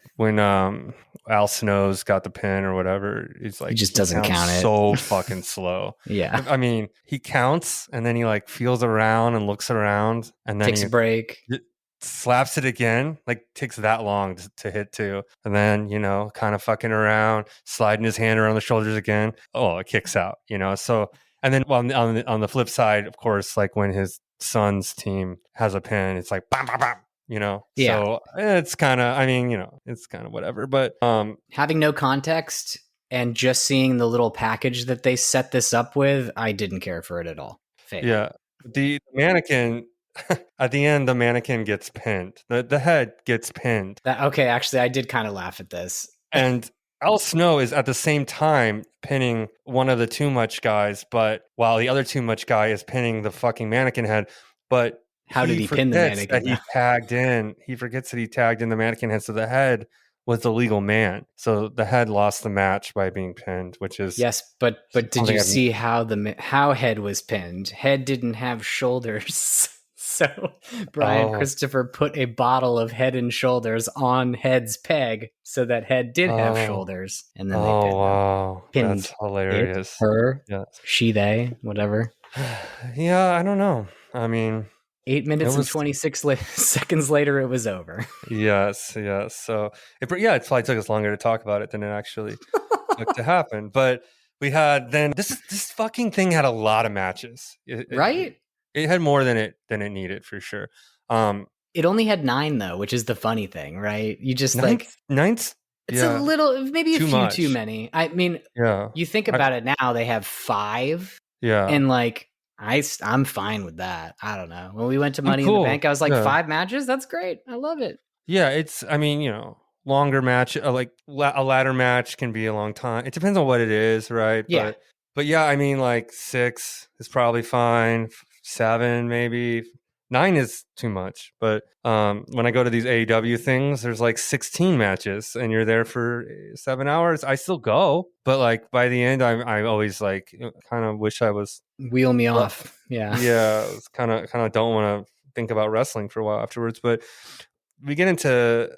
Al Snow's got the pin or whatever, it's like He just doesn't counts count it. so fucking slow. Yeah. I mean, he counts and then he like feels around and looks around and then Takes he a break. slaps it again, like takes that long to hit to, and then kind of fucking around, sliding his hand around the shoulders again. Oh, it kicks out, So and then on the flip side, of course, like when his son's team has a pin, it's like bam, bam, bam. Yeah. So it's kind of, it's kind of whatever. But having no context and just seeing the little package that they set this up with, I didn't care for it at all. Fake. Yeah, the mannequin at the end, the mannequin gets pinned. The head gets pinned. Okay, actually, I did kind of laugh at this. And Al Snow is at the same time pinning one of the Too Much guys, but while the other Too Much guy is pinning the fucking mannequin head, but how did he pin the mannequin? He forgets that he tagged in the mannequin head, so the head was the legal man. So the head lost the match by being pinned, which is yes, but did you see how head was pinned? Head didn't have shoulders. So Brian Christopher put a bottle of Head and Shoulders on Head's peg so that Head did have shoulders, and then they pinned that's hilarious. Her, she, they, whatever. Yeah, I don't know. I mean, 8 minutes and 26 seconds later, it was over. Yes. So it probably took us longer to talk about it than it actually took to happen. But we had then this fucking thing had a lot of matches, right? It had more than it needed for sure. It only had 9 though, which is the funny thing, right? You just ninth. It's a little, maybe a few much. too many. I mean, you think about it now, they have 5. Yeah, and like I'm fine with that. I don't know. When we went to Money in the Bank, I was like 5 matches. That's great. I love it. Yeah, it's. I mean, longer match, like a ladder match can be a long time. It depends on what it is, right? Yeah. But yeah, I mean, like 6 is probably fine. 7 maybe. 9 is too much. But when I go to these AEW things, there's like 16 matches, and you're there for 7 hours. I still go, but like by the end, I always like kind of wish I was wheel me off. Yeah, kind of don't want to think about wrestling for a while afterwards. But we get into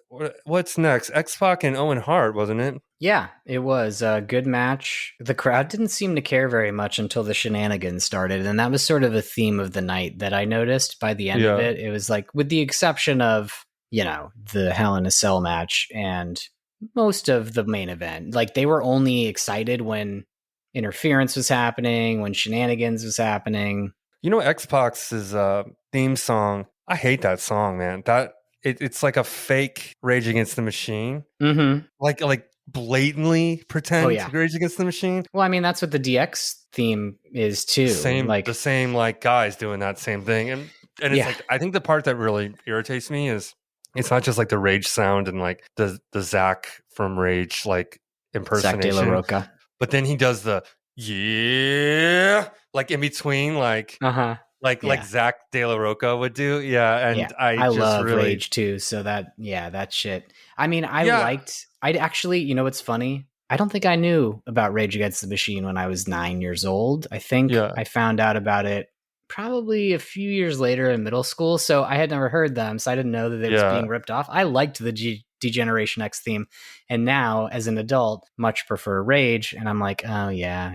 what's next. X-Pac and Owen Hart, wasn't it? Yeah, it was a good match. The crowd didn't seem to care very much until the shenanigans started. And that was sort of a theme of the night that I noticed by the end of it. It was like, with the exception of, the Hell in a Cell match and most of the main event, like they were only excited when interference was happening, when shenanigans was happening. X-Pac's theme song, I hate that song, man. It's like a fake Rage Against the Machine. Mm-hmm. Like blatantly pretend Rage Against the Machine. Well, I mean, that's what the DX theme is too. The same like guys doing that same thing. And it's like, I think the part that really irritates me is it's not just like the Rage sound and like the Zach from Rage like impersonation. Zach De La Roca. But then he does the like in between like like Zach De La Roca would do. Yeah. And I just love really... Rage too. So that shit. I mean, I'd actually, what's funny? I don't think I knew about Rage Against the Machine when I was 9 years old. I think I found out about it probably a few years later in middle school. So I had never heard them. So I didn't know that it was being ripped off. I liked the Degeneration X theme. And now as an adult, much prefer Rage. And I'm like, oh yeah,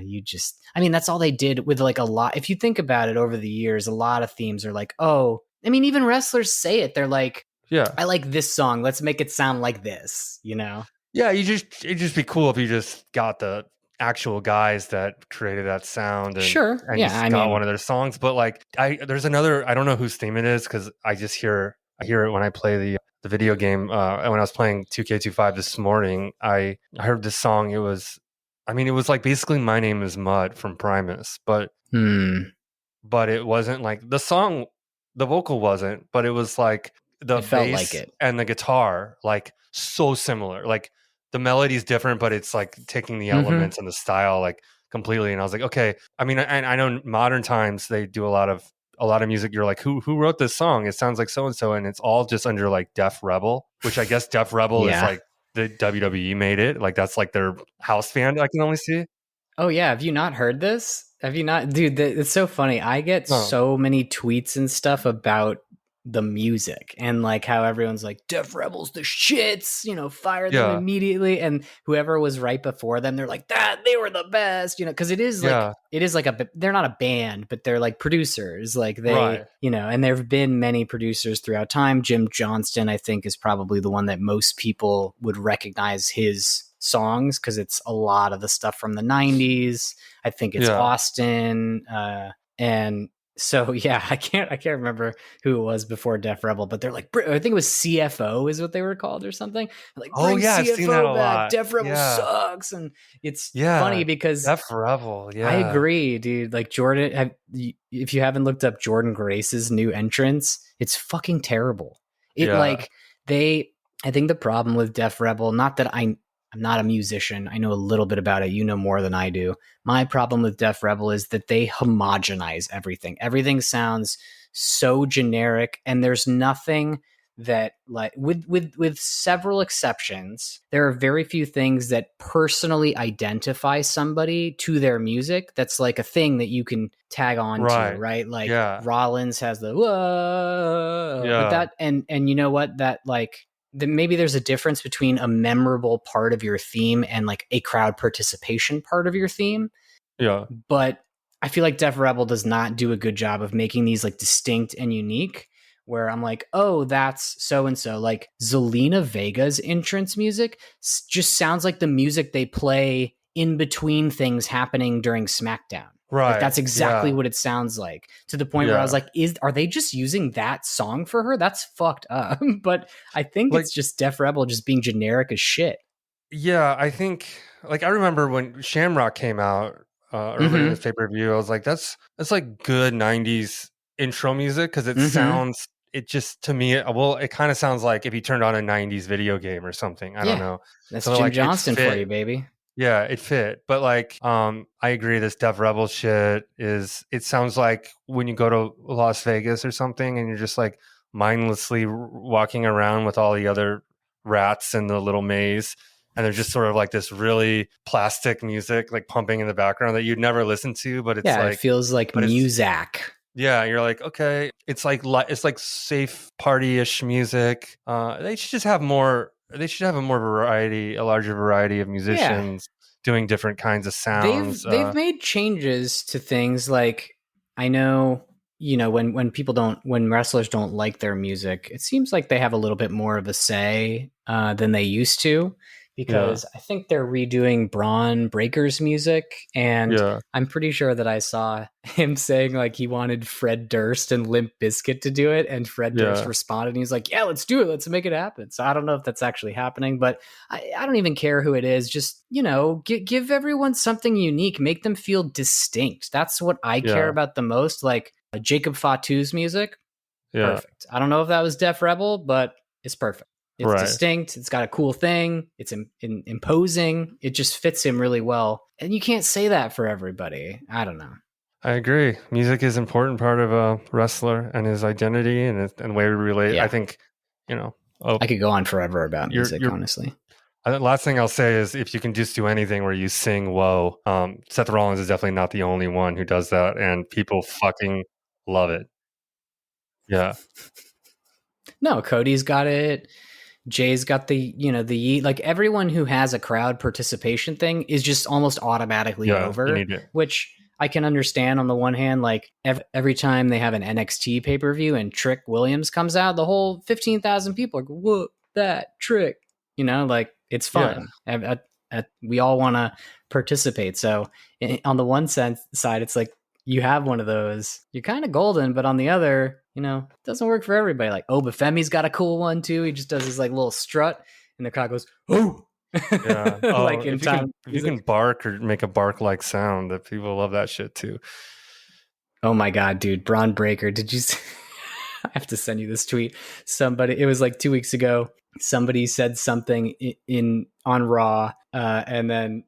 that's all they did with like a lot. If you think about it over the years, a lot of themes are like, oh, I mean, even wrestlers say it. They're like, I like this song. Let's make it sound like this, Yeah, it'd just be cool if you just got the actual guys that created that sound and got one of their songs. But like there's another, I don't know whose theme it is because I hear it when I play the video game. When I was playing 2K25 this morning, I heard this song. It was like basically My Name Is Mud from Primus, but it wasn't like the song, the vocal wasn't, but it was like the bass and the guitar, like so similar. Like the melody's different, but it's like taking the elements and the style like completely. And I was like, okay. I mean, I know modern times they do a lot of music. You're like, who wrote this song? It sounds like so and so, and it's all just under like Def Rebel, which I guess Def Rebel is like the WWE made it. Like that's like their house band. I can only see. Oh yeah, have you not heard this? Have you not, dude? It's so funny. I get so many tweets and stuff about the music and like how everyone's like Def Rebel's the shits, fire them immediately. And whoever was right before them, they're like that they were the best, because it is like they're not a band, but they're like producers, like they, and there have been many producers throughout time. Jim Johnston, I think, is probably the one that most people would recognize his songs because it's a lot of the stuff from the 90s. I think it's Austin, and so I can't remember who it was before Def Rebel, but they're like, I think it was CFO is what they were called or something. Like, bring CFO I've seen that a back. lot. Def Rebel sucks, and it's funny because Def Rebel. Yeah, I agree, dude. Like Jordan, if you haven't looked up Jordan Grace's new entrance, it's fucking terrible. I think the problem with Def Rebel, not that I'm not a musician. I know a little bit about it. You know more than I do. My problem with Def Rebel is that they homogenize everything. Everything sounds so generic, and there's nothing that, like, with several exceptions, there are very few things that personally identify somebody to their music. That's like a thing that you can tag on to, right? Like Rollins has the whoa, but that, and you know what, that like. Then maybe there's a difference between a memorable part of your theme and like a crowd participation part of your theme. Yeah. But I feel like Def Rebel does not do a good job of making these like distinct and unique, where I'm like, oh, that's so-and-so. Like Zelina Vega's entrance music just sounds like the music they play in between things happening during SmackDown. Right. Like, that's exactly what it sounds like, to the point where I was like, are they just using that song for her? That's fucked up. But I think it's just Def Rebel just being generic as shit. Yeah, I think, like, I remember when Shamrock came out early in this pay-per-view, I was like, that's like good 90s intro music, because it sounds, it just, to me, it kind of sounds like if you turned on a 90s video game or something. I don't know. That's Jim Johnston for you, baby. Yeah, it fit. But like, I agree, this Def Rebel shit it sounds like when you go to Las Vegas or something and you're just like mindlessly walking around with all the other rats in the little maze, and there's just sort of like this really plastic music like pumping in the background that you'd never listen to, but it's like, it feels like music. Yeah, you're like, okay, it's like safe party-ish music. They should have a more variety, a larger variety of musicians doing different kinds of sounds. They've made changes to things, like, I know, when wrestlers don't like their music, it seems like they have a little bit more of a say than they used to, because I think they're redoing Braun Breaker's music, and I'm pretty sure that I saw him saying like he wanted Fred Durst and Limp Bizkit to do it, and Fred Durst responded and he's like, yeah, let's do it, let's make it happen. So I don't know if that's actually happening, but I don't even care who it is. Just, give everyone something unique, make them feel distinct. That's what I care about the most. Like Jacob Fatu's music, perfect. I don't know if that was Def Rebel, but it's perfect. It's distinct. It's got a cool thing. It's imposing. It just fits him really well. And you can't say that for everybody. I don't know. I agree. Music is an important part of a wrestler and his identity and the way we relate. I think, I could go on forever about music, honestly. The last thing I'll say is, if you can just do anything where you sing "Whoa," Seth Rollins is definitely not the only one who does that, and people fucking love it. Yeah. No, Cody's got it. Jay's got the like, everyone who has a crowd participation thing is just almost automatically over, which I can understand on the one hand. Like every time they have an NXT pay-per-view and Trick Williams comes out, the whole 15,000 people are like, whoa, that Trick, like, it's fun. We all want to participate. So on the one side, it's like, you have one of those, you're kind of golden, but on the other, it doesn't work for everybody. Like Obafemi's got a cool one too. He just does his like little strut, and the crowd goes, "Oh!" Yeah, like in time. If you can bark or make a bark-like sound, that people love that shit too. Oh my god, dude! Braun Breaker, did you? I have to send you this tweet. It was like 2 weeks ago. Somebody said something on Raw, and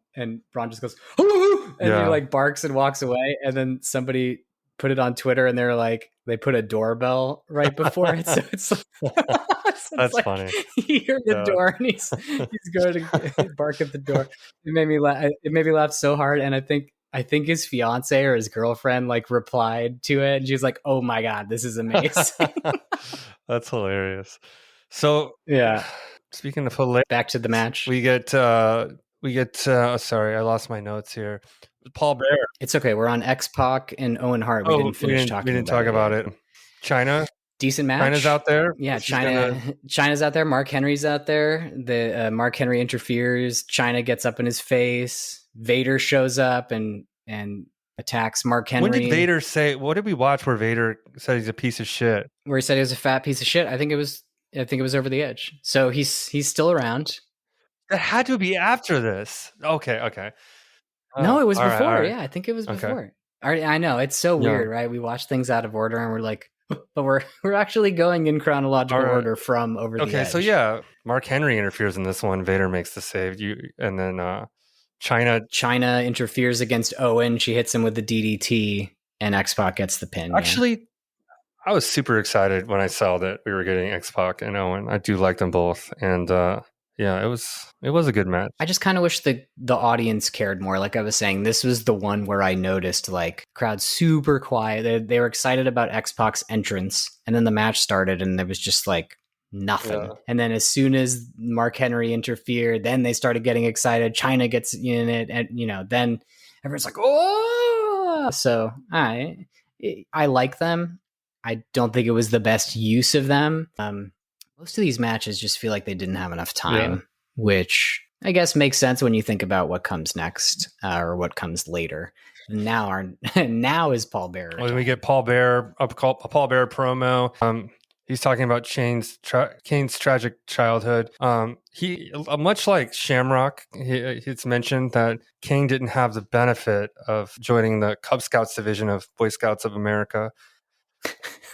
Braun just goes, "Oh!" and he like barks and walks away, and then somebody put it on Twitter, and they're like, they put a doorbell right before it, so it's like, that's like, funny. You hear the door, and he's going to bark at the door. It made me laugh so hard, and I think I think his fiance or his girlfriend like replied to it, and she was like, "Oh my god, this is amazing." That's hilarious. So, Yeah. speaking of hilarious, Back to the match. we get. Sorry, I lost my notes here. Paul Bear. It's okay. We're on X-Pac and Owen Hart. We didn't finish talking. We didn't talk about yet. it. China. Decent match. China's out there. Yeah, China's out there. Mark Henry's out there. The Mark Henry interferes. China gets up in his face. Vader shows up and attacks Mark Henry. When did Vader say? What did we watch where Vader said he's a piece of shit? Where he said he was a fat piece of shit. I think it was over the edge. So he's still around. That had to be after this. Okay. No, it was before. All right. Yeah, I think it was before. I know, it's so weird, right? We watch things out of order and we're like, but we're actually going in chronological order from over the edge. Okay, so yeah, Mark Henry interferes in this one. Vader makes the save. And then China interferes against Owen. She hits him with the DDT, and X-Pac gets the pin. Actually, I was super excited when I saw that we were getting X-Pac and Owen. I do like them both, and yeah, it was a good match. I just kind of wish the audience cared more. Like I was saying, this was the one where I noticed like crowd super quiet. They were excited about X-Pac's entrance, and then the match started, and there was just like nothing. Yeah. And then as soon as Mark Henry interfered, then they started getting excited. China gets in it, and then everyone's like, "Oh!" So I like them. I don't think it was the best use of them. Most of these matches just feel like they didn't have enough time, which I guess makes sense when you think about what comes next or what comes later. Now is Paul Bearer. When we get Paul Bear, a Paul Bear promo. He's talking about Kane's tragic childhood. He much like Shamrock, it's mentioned that Kane didn't have the benefit of joining the Cub Scouts division of Boy Scouts of America.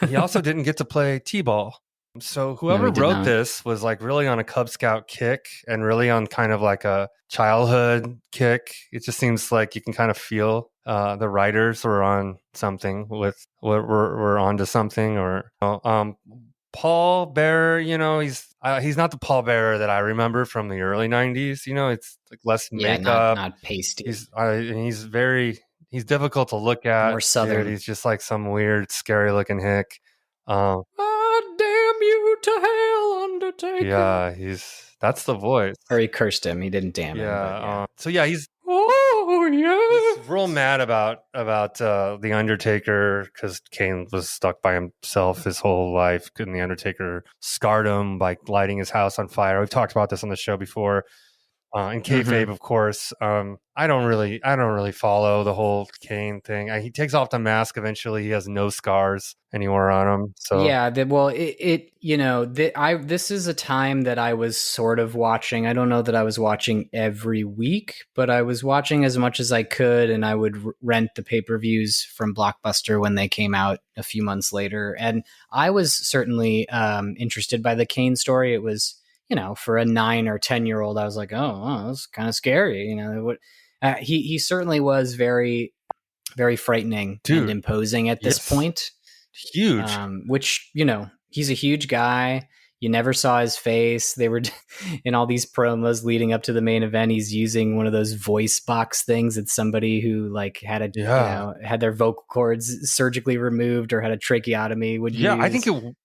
He also didn't get to play T-ball. So whoever wrote this was like really on a Cub Scout kick and really on kind of like a childhood kick. It just seems like you can kind of feel the writers were on something with we're onto something. Or Paul Bearer, he's not the Paul Bearer that I remember from the early 90s. It's like less makeup, not pasty. He's difficult to look at. More southern. Dude, he's just like some weird, scary looking hick. Damn you to hell, Undertaker. Yeah, that's the voice. Or he cursed him. He didn't damn him. Yeah. So yeah, he's he's real mad about the Undertaker because Kane was stuck by himself his whole life, and the Undertaker scarred him by lighting his house on fire. We've talked about this on the show before. In kayfabe, of course. I don't really follow the whole Kane thing. He takes off the mask eventually. He has no scars anywhere on him. So yeah, this is a time that I was sort of watching. I don't know that I was watching every week, but I was watching as much as I could, and I would rent the pay-per-views from Blockbuster when they came out a few months later. And I was certainly interested by the Kane story. It was, for a 9 or 10-year-old, I was like, oh, that's kind of scary. He certainly was very, very frightening and imposing at this point. Huge. Which, he's a huge guy. You never saw his face. They were in all these promos leading up to the main event. He's using one of those voice box things that somebody who like had had their vocal cords surgically removed or had a tracheotomy would use. Yeah, I think it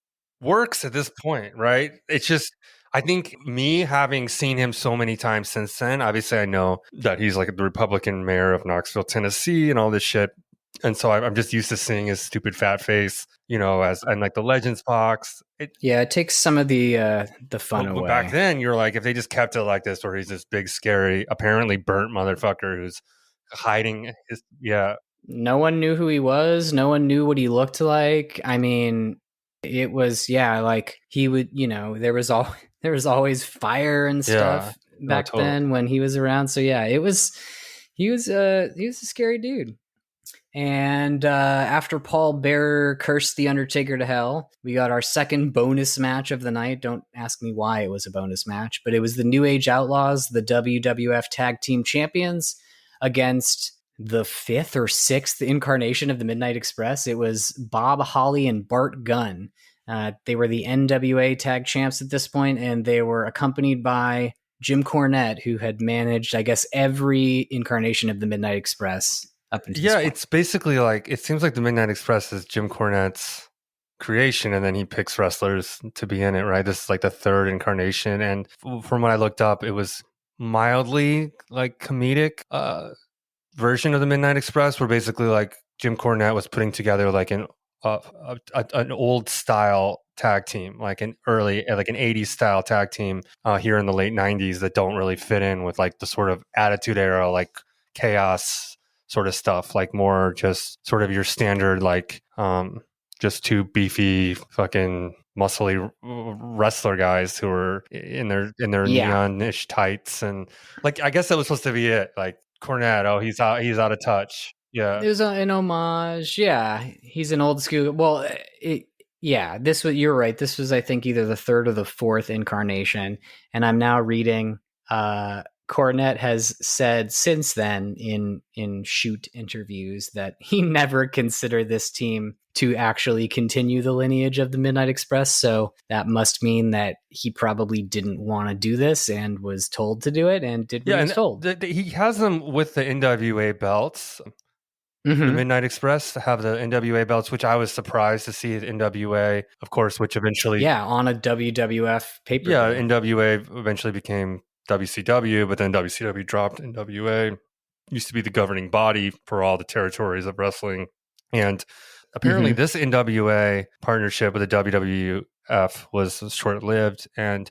works at this point, right? It's just, I think me having seen him so many times since then, obviously I know that he's like the Republican mayor of Knoxville, Tennessee and all this shit. And so I'm just used to seeing his stupid fat face, and like the Legends box. It takes some of the fun away. Back then, you're like, if they just kept it like this, where he's this big, scary, apparently burnt motherfucker who's hiding his, No one knew who he was. No one knew what he looked like. I mean, it was, like he would, there was always fire and stuff back then when he was around. So yeah, he was a scary dude. And after Paul Bearer cursed the Undertaker to hell, we got our second bonus match of the night. Don't ask me why it was a bonus match, but it was the New Age Outlaws, the WWF Tag Team Champions, against the 5th or 6th incarnation of the Midnight Express. It was Bob Holly and Bart Gunn. They were the NWA Tag Champs at this point, and they were accompanied by Jim Cornette, who had managed, I guess, every incarnation of the Midnight Express up until Yeah, this point. it's basically like, it seems like the Midnight Express is Jim Cornette's creation, and then he picks wrestlers to be in it, right? This is like the third incarnation, and from what I looked up, it was mildly like comedic version of the Midnight Express, where basically like Jim Cornette was putting together like an old style tag team, like an 80s style tag team here in the late 90s that don't really fit in with like the sort of Attitude Era, like chaos sort of stuff, like more just sort of your standard like just two beefy fucking muscly wrestler guys who are in their neon-ish tights, and like I guess that was supposed to be it, like Cornette, oh, he's out of touch. Yeah. It was an homage. Yeah, he's an old school. Well, you're right. This was, I think, either the third or the fourth incarnation. And I'm now reading, Cornette has said since then in shoot interviews that he never considered this team to actually continue the lineage of the Midnight Express. So that must mean that he probably didn't want to do this and was told to do it and did what he was told. He has them with the NWA belts. Mm-hmm. The Midnight Express have the NWA belts, which I was surprised to see at NWA, of course, which eventually... Yeah, on a WWF pay-per-view. Yeah, NWA eventually became WCW, but then WCW dropped NWA. Used to be the governing body for all the territories of wrestling. And apparently this NWA partnership with the WWF was short-lived. And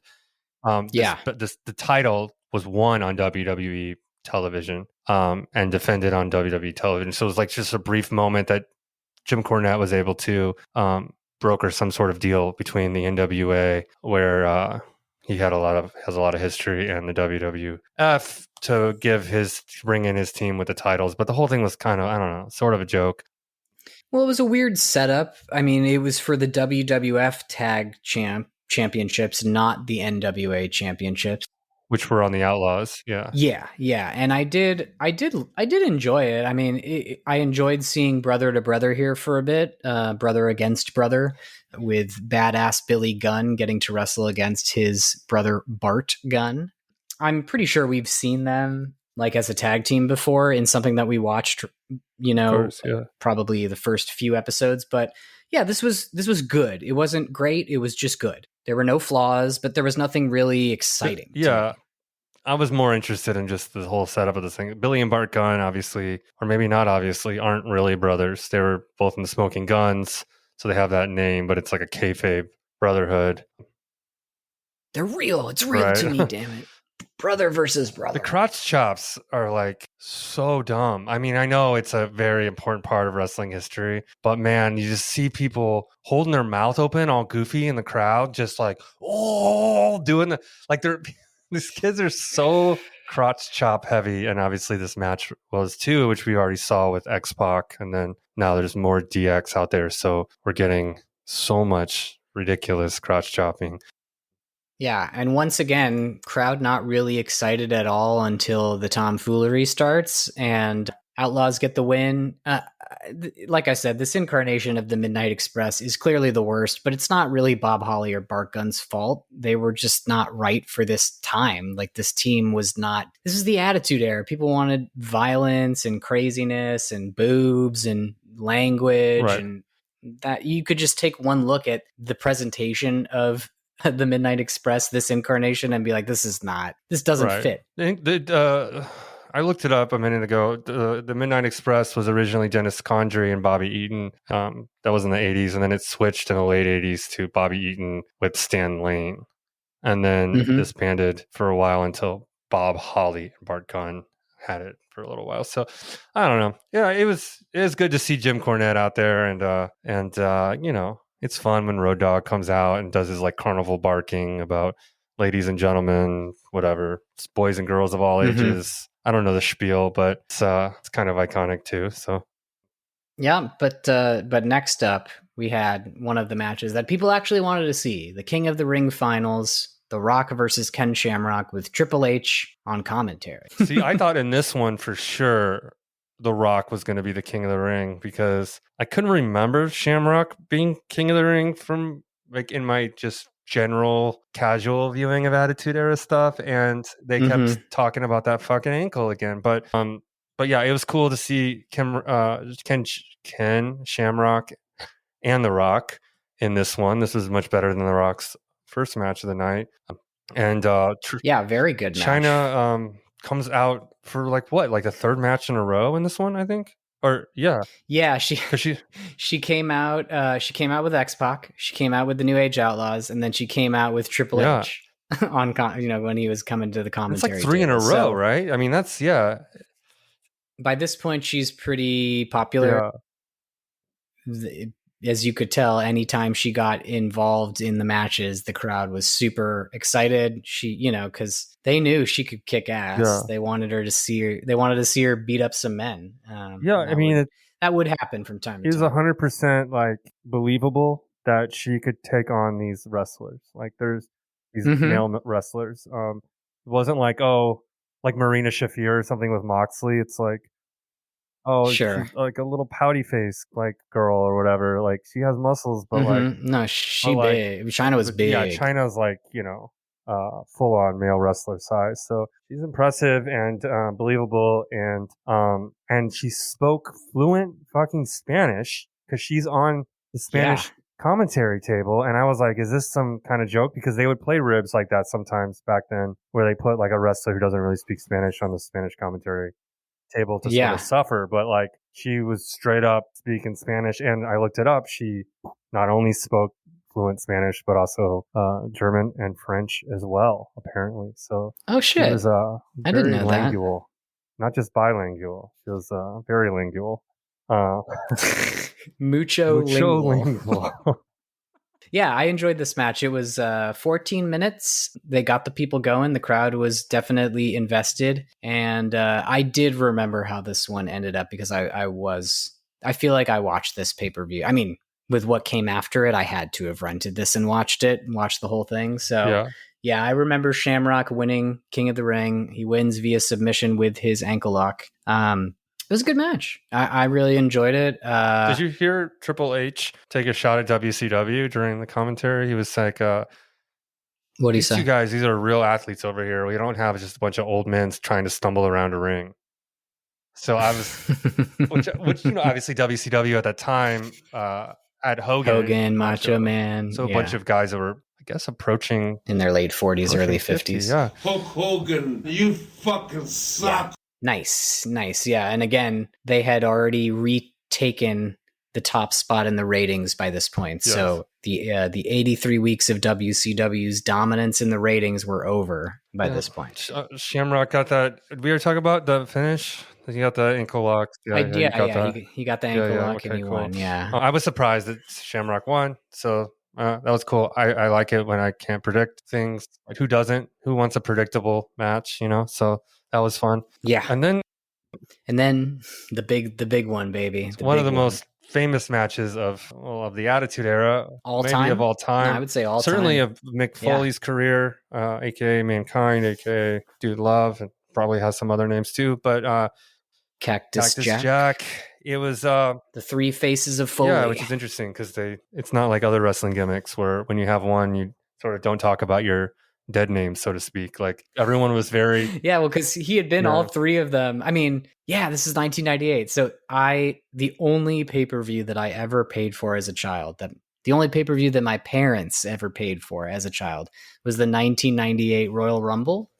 the title was won on WWE television and defended on WWE television. So it was like just a brief moment that Jim Cornette was able to broker some sort of deal between the NWA, where he has a lot of history, and the WWF to bring in his team with the titles. But the whole thing was kind of, I don't know, sort of a joke. Well, it was a weird setup. I mean, it was for the WWF Tag Championships, not the NWA Championships, which were on the Outlaws. Yeah. And I did enjoy it. I mean, I enjoyed seeing brother to brother here for a bit, brother against brother, with badass Billy Gunn getting to wrestle against his brother Bart Gunn. I'm pretty sure we've seen them like as a tag team before in something that we watched, probably the first few episodes. But yeah, this was good. It wasn't great. It was just good. There were no flaws, but there was nothing really exciting. Yeah. I was more interested in just the whole setup of this thing. Billy and Bart Gunn, obviously, or maybe not obviously, aren't really brothers. They were both in the Smoking Guns, so they have that name, but it's like a kayfabe brotherhood. They're real. It's real to me, damn it. Brother versus brother. The crotch chops are like so dumb. I mean, I know it's a very important part of wrestling history, but man, you just see people holding their mouth open, all goofy in the crowd, just like, oh, doing these kids are so crotch chop heavy. And obviously this match was too, which we already saw with X-Pac. And then now there's more DX out there. So we're getting so much ridiculous crotch chopping. Yeah, and once again, crowd not really excited at all until the tomfoolery starts, and Outlaws get the win. Like I said, this incarnation of the Midnight Express is clearly the worst, but it's not really Bob Holly or Bart Gunn's fault. They were just not right for this time. Like, this team was not... This is the Attitude Era. People wanted violence and craziness and boobs and language, right. And that you could just take one look at the presentation of the Midnight Express, this incarnation, and be like, this doesn't fit. I looked it up a minute ago. The Midnight Express was originally Dennis Condrey and Bobby Eaton. That was in the 80s, and then it switched in the late 80s to Bobby Eaton with Stan Lane, and then disbanded for a while until Bob Holly and Bart Gunn had it for a little while. So I don't know. Yeah, it was good to see Jim Cornette out there, and you know, it's fun when Road Dogg comes out and does his like carnival barking about ladies and gentlemen, whatever, it's boys and girls of all ages. I don't know the spiel, but it's kind of iconic too. So yeah, but next up we had one of the matches that people actually wanted to see: the King of the Ring finals, The Rock versus Ken Shamrock, with Triple H on commentary. See, I thought in this one for sure The Rock was going to be the King of the Ring, because I couldn't remember Shamrock being King of the Ring from like in my just general casual viewing of Attitude Era stuff, and they kept talking about that fucking ankle again. But But yeah, it was cool to see Ken Shamrock and The Rock in this one. This was much better than The Rock's first match of the night. And very good match. China comes out for like the third match in a row in this one, I think. Or she came out. She came out with X-Pac. She came out with the New Age Outlaws, and then she came out with Triple H on when he was coming to the commentary. It's like 3 in a row, right? I mean, that's By this point, she's pretty popular. Yeah. As you could tell, anytime she got involved in the matches, the crowd was super excited. She, because they knew she could kick ass. Yeah. They wanted her to see her. They wanted to see her beat up some men. That would happen from time to time. It was 100% like believable that she could take on these wrestlers. Like there's these male wrestlers. It wasn't like Marina Shafir or something with Moxley. It's like, sure, she's like a little pouty face like girl or whatever. Like she has muscles, but no, big. China was big. Yeah, China's like full on male wrestler size. So she's impressive and believable, and she spoke fluent fucking Spanish because she's on the Spanish commentary table. And I was like, is this some kind of joke? Because they would play ribs like that sometimes back then, where they put like a wrestler who doesn't really speak Spanish on the Spanish commentary table to sort of suffer, but like she was straight up speaking Spanish, and I looked it up. She not only spoke fluent Spanish, but also German and French as well, apparently. So shit, she was I didn't know lingual, not just bilingual. She was very lingual, mucho lingual. Yeah, I enjoyed this match. It was 14 minutes. They got the people going. The crowd was definitely invested. And I did remember how this one ended up because I feel like I watched this pay-per-view. I mean, with what came after it, I had to have rented this and watched the whole thing. So yeah, I remember Shamrock winning King of the Ring. He wins via submission with his ankle lock. It was a good match. I really enjoyed it. Did you hear Triple H take a shot at WCW during the commentary? He was like, what did he say? You guys, these are real athletes over here. We don't have just a bunch of old men trying to stumble around a ring. So I was, which obviously WCW at that time had Hogan, Macho Man. So a bunch of guys that were, I guess, approaching in their late 40s, early 50s. Yeah. Hulk Hogan, you fucking suck. Yeah. Nice. Yeah. And again, they had already retaken the top spot in the ratings by this point. Yes. So the 83 weeks of WCW's dominance in the ratings were over by this point. Shamrock got that. Did we ever talk about the finish? He got the ankle lock. He got the ankle lock and he won. Yeah. I was surprised that Shamrock won. So that was cool. I like it when I can't predict things. Like who doesn't? Who wants a predictable match? So that was fun. Yeah. And then the big one, baby. One of the most famous matches of the Attitude Era, maybe of all time. No, I would say all certainly time. Of Mick Foley's career, aka Mankind, aka Dude Love, and probably has some other names too. But Cactus Jack. It was the three faces of Foley. Yeah, which is interesting because it's not like other wrestling gimmicks where when you have one, you sort of don't talk about your dead name, so to speak. Like everyone was very because he had been all three of them. I mean, this is 1998. So the only pay-per-view that I ever paid for as a child, the only pay-per-view that my parents ever paid for as a child was the 1998 Royal Rumble,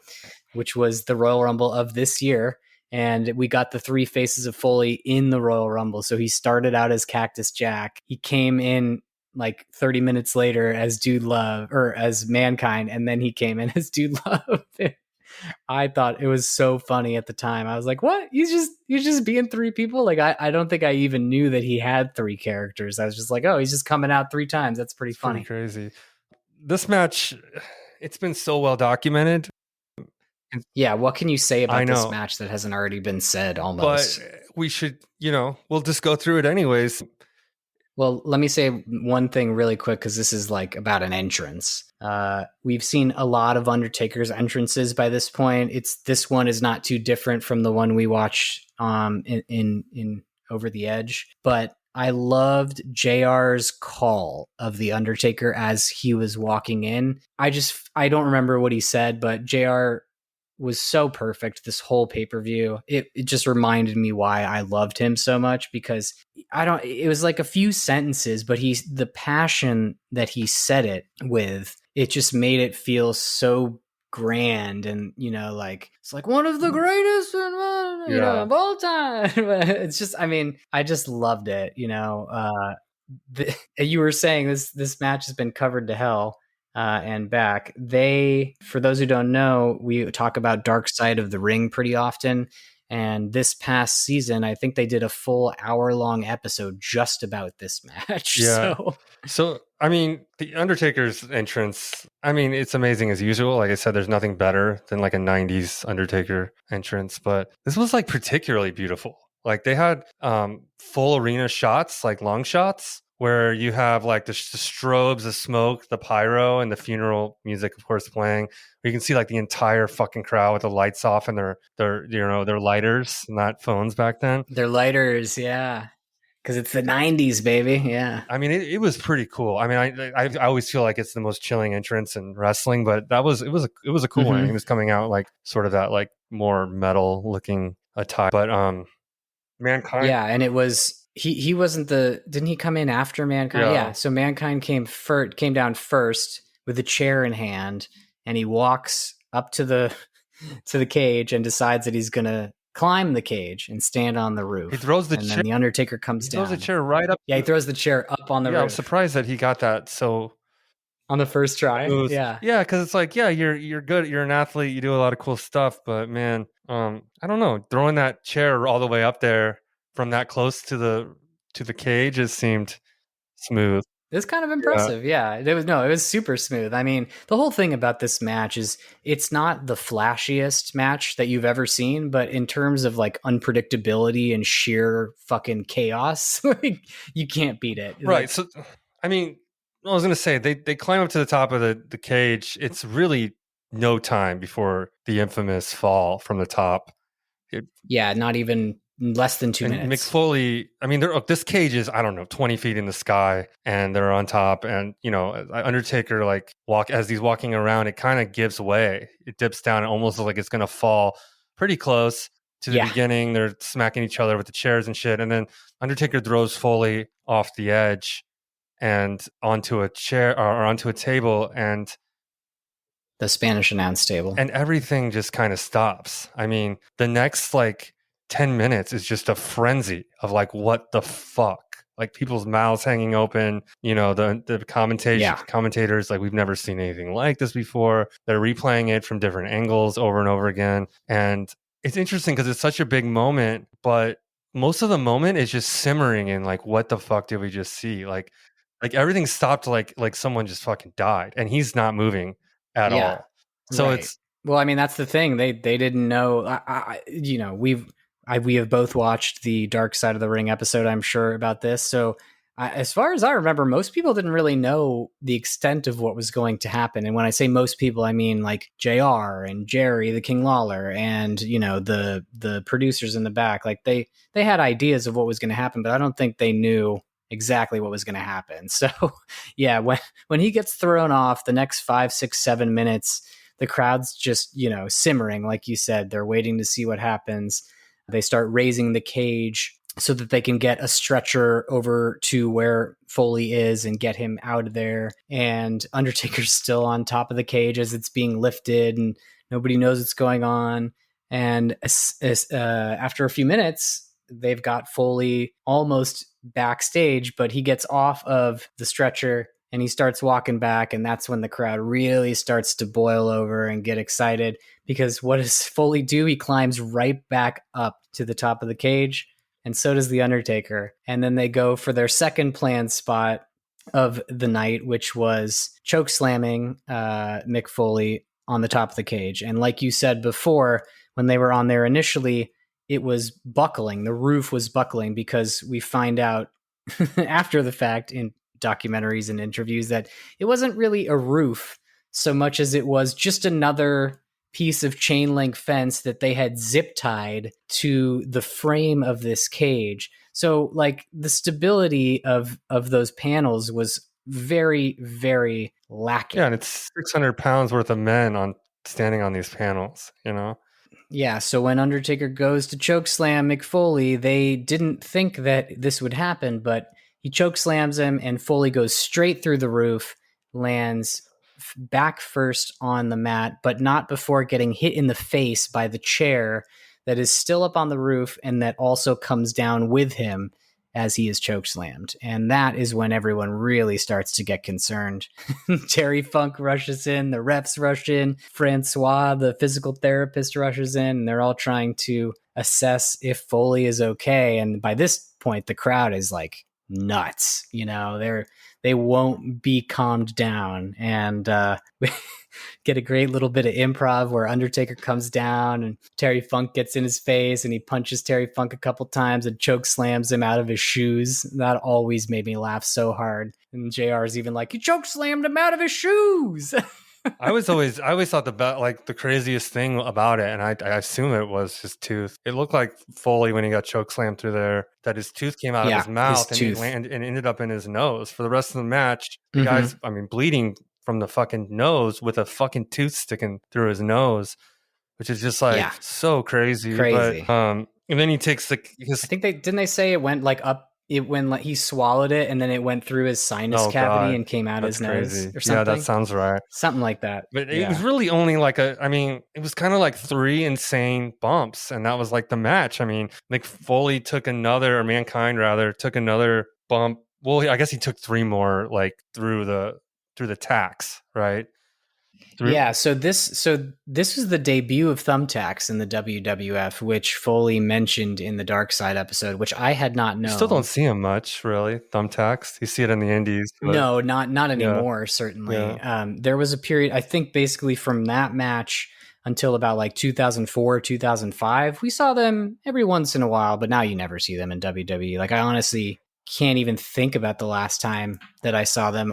which was the Royal Rumble of this year. And we got the three faces of Foley in the Royal Rumble. So he started out as Cactus Jack. He came in like 30 minutes later as Dude Love or as Mankind. And then he came in as Dude Love. I thought it was so funny at the time. I was like, what? You're just being three people? Like, I don't think I even knew that he had three characters. I was just like, oh, he's just coming out three times. That's pretty funny. Pretty crazy. This match, it's been so well documented. Yeah, what can you say about this match that hasn't already been said almost? But we should, we'll just go through it anyways. Well, let me say one thing really quick because this is like about an entrance. We've seen a lot of Undertaker's entrances by this point. This one is not too different from the one we watched in Over the Edge, but I loved JR's call of the Undertaker as he was walking in. I don't remember what he said, but JR was so perfect this whole pay-per-view. It just reminded me why I loved him so much, because it was like a few sentences, but the passion that he said it with, it just made it feel so grand, and like it's like one of the greatest of all time. It's just, I mean, I just loved it. You were saying this match has been covered to hell and back. For those who don't know, we talk about Dark Side of the Ring pretty often, and this past season I think they did a full hour-long episode just about this match. Yeah. So I mean, the Undertaker's entrance, I mean, it's amazing as usual. Like I said, there's nothing better than like a 90s Undertaker entrance, but this was like particularly beautiful. Like they had full arena shots, like long shots, where you have like the strobes, the smoke, the pyro, and the funeral music, of course, playing. You can see like the entire fucking crowd with the lights off and their lighters, not phones back then. Their lighters, yeah. Because it's the 90s, baby. Yeah. I mean, it was pretty cool. I mean, I always feel like it's the most chilling entrance in wrestling, but it was a cool one. He was coming out like sort of that like more metal looking attire, but Mankind. Yeah, and it was he wasn't didn't he come in after Mankind? Yeah. So Mankind came down first with a chair in hand, and he walks up to the cage and decides that he's gonna climb the cage and stand on the roof. He throws the chair. And then the Undertaker comes down. He throws the chair right up. Yeah, he throws the chair up on the roof. I'm surprised that he got that so on the first try. Yeah, because it's like, you're good. You're an athlete. You do a lot of cool stuff. But man, I don't know. Throwing that chair all the way up there from that close to the cage just seemed smooth. It's kind of impressive. Yeah. It was super smooth. I mean, the whole thing about this match is it's not the flashiest match that you've ever seen, but in terms of like unpredictability and sheer fucking chaos, you can't beat it. Right. So, I mean, I was going to say they climb up to the top of the cage. It's really no time before the infamous fall from the top. Not even less than 2 minutes. Mick Foley, I mean, this cage is, I don't know, 20 feet in the sky, and they're on top. And, Undertaker, like, as he's walking around, it kind of gives way. It dips down. It almost looks like it's going to fall pretty close to the beginning. They're smacking each other with the chairs and shit. And then Undertaker throws Foley off the edge and onto a chair or onto a table, and the Spanish announce table. And everything just kind of stops. I mean, the next, like, 10 minutes is just a frenzy of like, what the fuck? Like people's mouths hanging open, the commentators, like, we've never seen anything like this before. They're replaying it from different angles over and over again. And it's interesting because it's such a big moment, but most of the moment is just simmering in like, what the fuck did we just see? Like everything stopped, like someone just fucking died and he's not moving at all. So well, I mean, that's the thing. They didn't know, we have both watched the Dark Side of the Ring episode, I'm sure, about this. So as far as I remember, most people didn't really know the extent of what was going to happen. And when I say most people, I mean like JR and Jerry, the King Lawler, and, the producers in the back. Like they had ideas of what was going to happen, but I don't think they knew exactly what was going to happen. So yeah, when he gets thrown off, the next 5, 6, 7 minutes, the crowd's just, simmering. Like you said, they're waiting to see what happens. They start raising the cage so that they can get a stretcher over to where Foley is and get him out of there. And Undertaker's still on top of the cage as it's being lifted, and nobody knows what's going on. And after a few minutes, they've got Foley almost backstage, but he gets off of the stretcher and he starts walking back, and that's when the crowd really starts to boil over and get excited, because what does Foley do? He climbs right back up to the top of the cage, and so does the Undertaker. And then they go for their second planned spot of the night, which was choke slamming Mick Foley on the top of the cage. And like you said before, when they were on there initially, it was buckling. The roof was buckling, because we find out after the fact in documentaries and interviews that it wasn't really a roof so much as it was just another piece of chain link fence that they had zip tied to the frame of this cage. So like the stability of those panels was very, very lacking. Yeah, and it's 600 pounds worth of men on standing on these panels, you know? Yeah, so when Undertaker goes to chokeslam Mick Foley, they didn't think that this would happen, but he chokeslams him, and Foley goes straight through the roof, lands back first on the mat, but not before getting hit in the face by the chair that is still up on the roof and that also comes down with him as he is chokeslammed. And that is when everyone really starts to get concerned. Terry Funk rushes in, the refs rush in, Francois, the physical therapist, rushes in, and they're all trying to assess if Foley is okay. And by this point, the crowd is like nuts. You know, they won't be calmed down. And we get a great little bit of improv where Undertaker comes down and Terry Funk gets in his face and he punches Terry Funk a couple times and choke slams him out of his shoes. That always made me laugh so hard. And JR is even like, you choke slammed him out of his shoes. I always thought the craziest thing about it, and I assume it was his tooth. It looked like Foley when he got choke slammed through there, that his tooth came out of his mouth and he landed and ended up in his nose. For the rest of the match, the guy's, bleeding from the fucking nose with a fucking tooth sticking through his nose, which is just like so crazy. But, and then he takes I think they say it went like up. It when like he swallowed it and then it went through his sinus cavity and came out his nose or something. Yeah, that sounds right. Something like that. But it was really only like it was kind of like 3 insane bumps, and that was like the match. I mean, Mick Foley Mankind took another bump. Well, I guess he took 3 more like through the tacks, right? So this was the debut of thumbtacks in the WWF, which Foley mentioned in the Dark Side episode, which I had not known. You still don't see him much, really. Thumbtacks, you see it in the indies. But... No, not anymore. Certainly, there was a period. I think basically from that match until about like 2004, 2005, we saw them every once in a while, but now you never see them in WWE. Like I honestly can't even think about the last time that I saw them.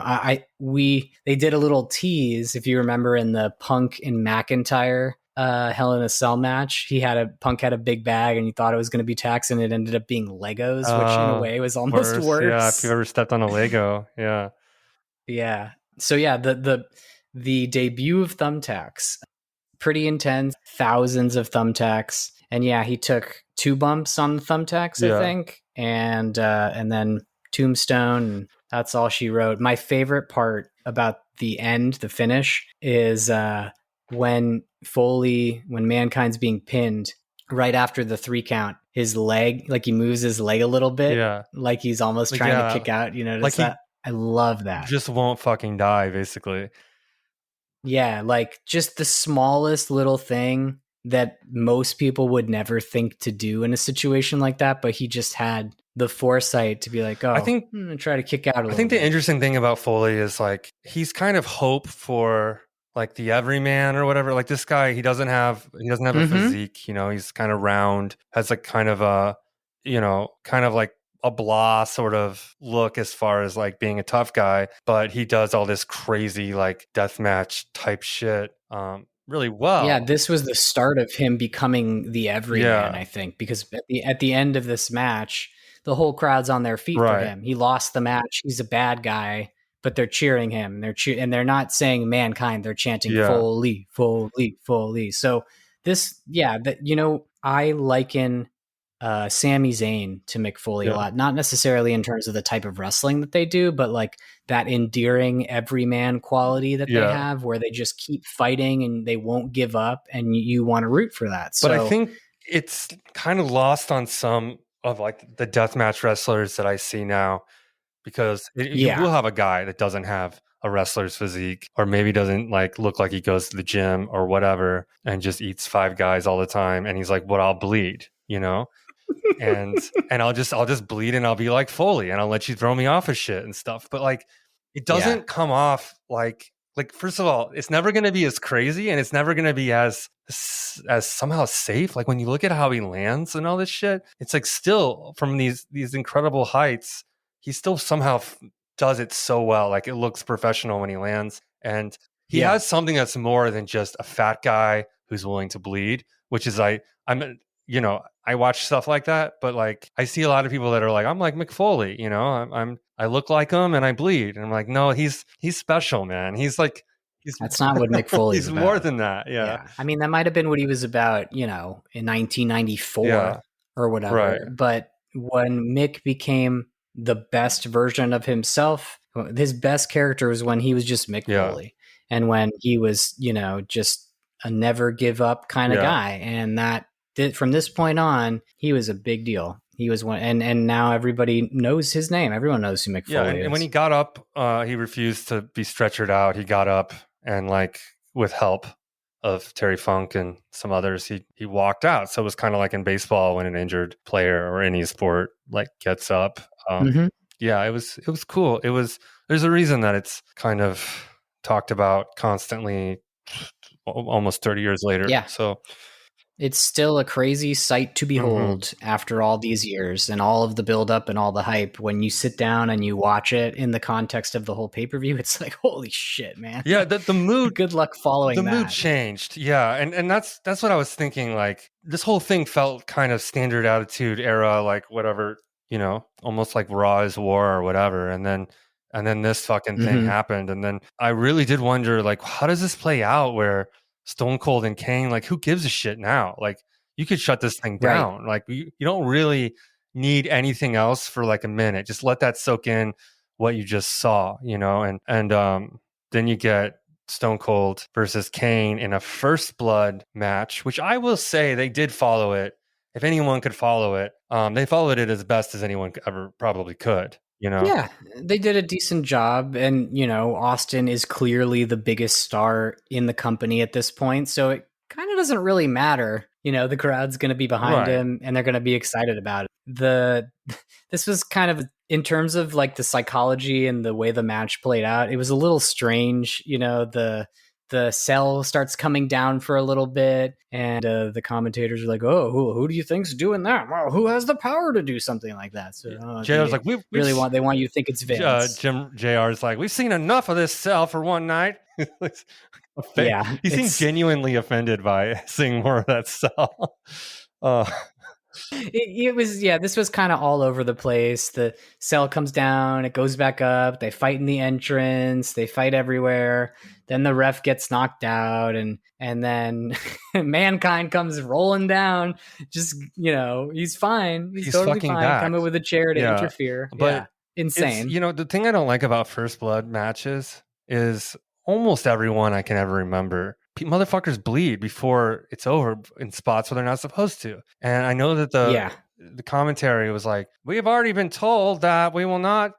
They did a little tease, if you remember, in the Punk and McIntyre Hell in a Cell match. Punk had a big bag and you thought it was going to be tacks, and it ended up being Legos, which in a way was almost worse. Yeah, if you ever stepped on a Lego, yeah. So yeah, the debut of thumbtacks, pretty intense, thousands of thumbtacks, and yeah, he took 2 bumps on the thumbtacks, I think. And then Tombstone, and that's all she wrote. My favorite part about the end, the finish, is when Mankind's being pinned, right after the 3 count, his leg, like he moves his leg a little bit, like he's almost trying to kick out. You notice like that? I love that. Just won't fucking die, basically. Yeah, like just the smallest little thing that most people would never think to do in a situation like that, but he just had the foresight to be like, oh, I think I'm gonna try to kick out a little. I think the interesting thing about Foley is like he's kind of hope for like the everyman or whatever. Like this guy, he doesn't have a physique, you know, he's kind of round, has like kind of a, you know, kind of like a blah sort of look as far as like being a tough guy, but he does all this crazy like deathmatch type shit really well. Yeah, this was the start of him becoming the everyman, I think, because at the end of this match, the whole crowd's on their feet for him. He lost the match. He's a bad guy, but they're cheering him. And they're not saying Mankind. They're chanting Foley, Foley, Foley. So this, I liken Sami Zayn to Mick Foley a lot, not necessarily in terms of the type of wrestling that they do, but like that endearing everyman quality that they have, where they just keep fighting and they won't give up, and you want to root for that. So, but I think it's kind of lost on some of like the deathmatch wrestlers that I see now, because you will have a guy that doesn't have a wrestler's physique, or maybe doesn't like look like he goes to the gym or whatever, and just eats 5 guys all the time, and he's like, "Well, I'll bleed," you know. and I'll just bleed, and I'll be like Foley, and I'll let you throw me off of shit and stuff. But like, it doesn't come off like first of all, it's never going to be as crazy, and it's never going to be as somehow safe. Like when you look at how he lands and all this shit, it's like still from these incredible heights, he still somehow does it so well. Like it looks professional when he lands, and he has something that's more than just a fat guy who's willing to bleed, which is I watch stuff like that, but like I see a lot of people that are like, I'm like Mick Foley, you know, I look like him and I bleed, and I'm like, no, he's special, man. He's That's not what Mick Foley's he's about. more than that. Yeah. I mean, that might have been what he was about, in 1994 or whatever. Right. But when Mick became the best version of himself, his best character was when he was just Mick Foley, and when he was, just a never give up kind of guy. And from this point on, he was a big deal. He was one, and now everybody knows his name. Everyone knows who Mick Foley is. And when he got up, he refused to be stretchered out. He got up and, like, with help of Terry Funk and some others, he walked out. So it was kind of like in baseball when an injured player or any sport like gets up. Yeah, it was cool. There's a reason that it's kind of talked about constantly almost 30 years later. Yeah. So it's still a crazy sight to behold after all these years and all of the buildup and all the hype. When you sit down and you watch it in the context of the whole pay-per-view, it's like, holy shit, man. Yeah, the mood. Good luck following that. The mood changed. Yeah, and that's what I was thinking. Like, this whole thing felt kind of standard attitude era, like whatever, almost like Raw is War or whatever. And then this fucking thing happened. And then I really did wonder, like, how does this play out where Stone Cold and Kane, like, who gives a shit now? Like, you could shut this thing down. Right. Like, you don't really need anything else for like a minute. Just let that soak in what you just saw, and then you get Stone Cold versus Kane in a first blood match, which I will say they did follow it. If anyone could follow it, they followed it as best as anyone ever probably could. Yeah, they did a decent job. And, Austin is clearly the biggest star in the company at this point. So it kind of doesn't really matter. The crowd's going to be behind him and they're going to be excited about it. This was kind of, in terms of like the psychology and the way the match played out, it was a little strange. The cell starts coming down for a little bit, and the commentators are like, "Oh, who do you think's doing that? Well, who has the power to do something like that?" So JR's like, "We really want you to think it's Vince." JR's like, "We've seen enough of this cell for one night." He seems genuinely offended by seeing more of that cell. It was, this was kind of all over the place. The cell comes down, it goes back up, they fight in the entrance, they fight everywhere. Then the ref gets knocked out, and then Mankind comes rolling down. Just, he's fine. He's totally fine. Back. Coming with a chair to interfere. But insane. The thing I don't like about First Blood matches is almost everyone I can ever remember, motherfuckers bleed before it's over in spots where they're not supposed to. And I know that the commentary was like, "We have already been told that we will not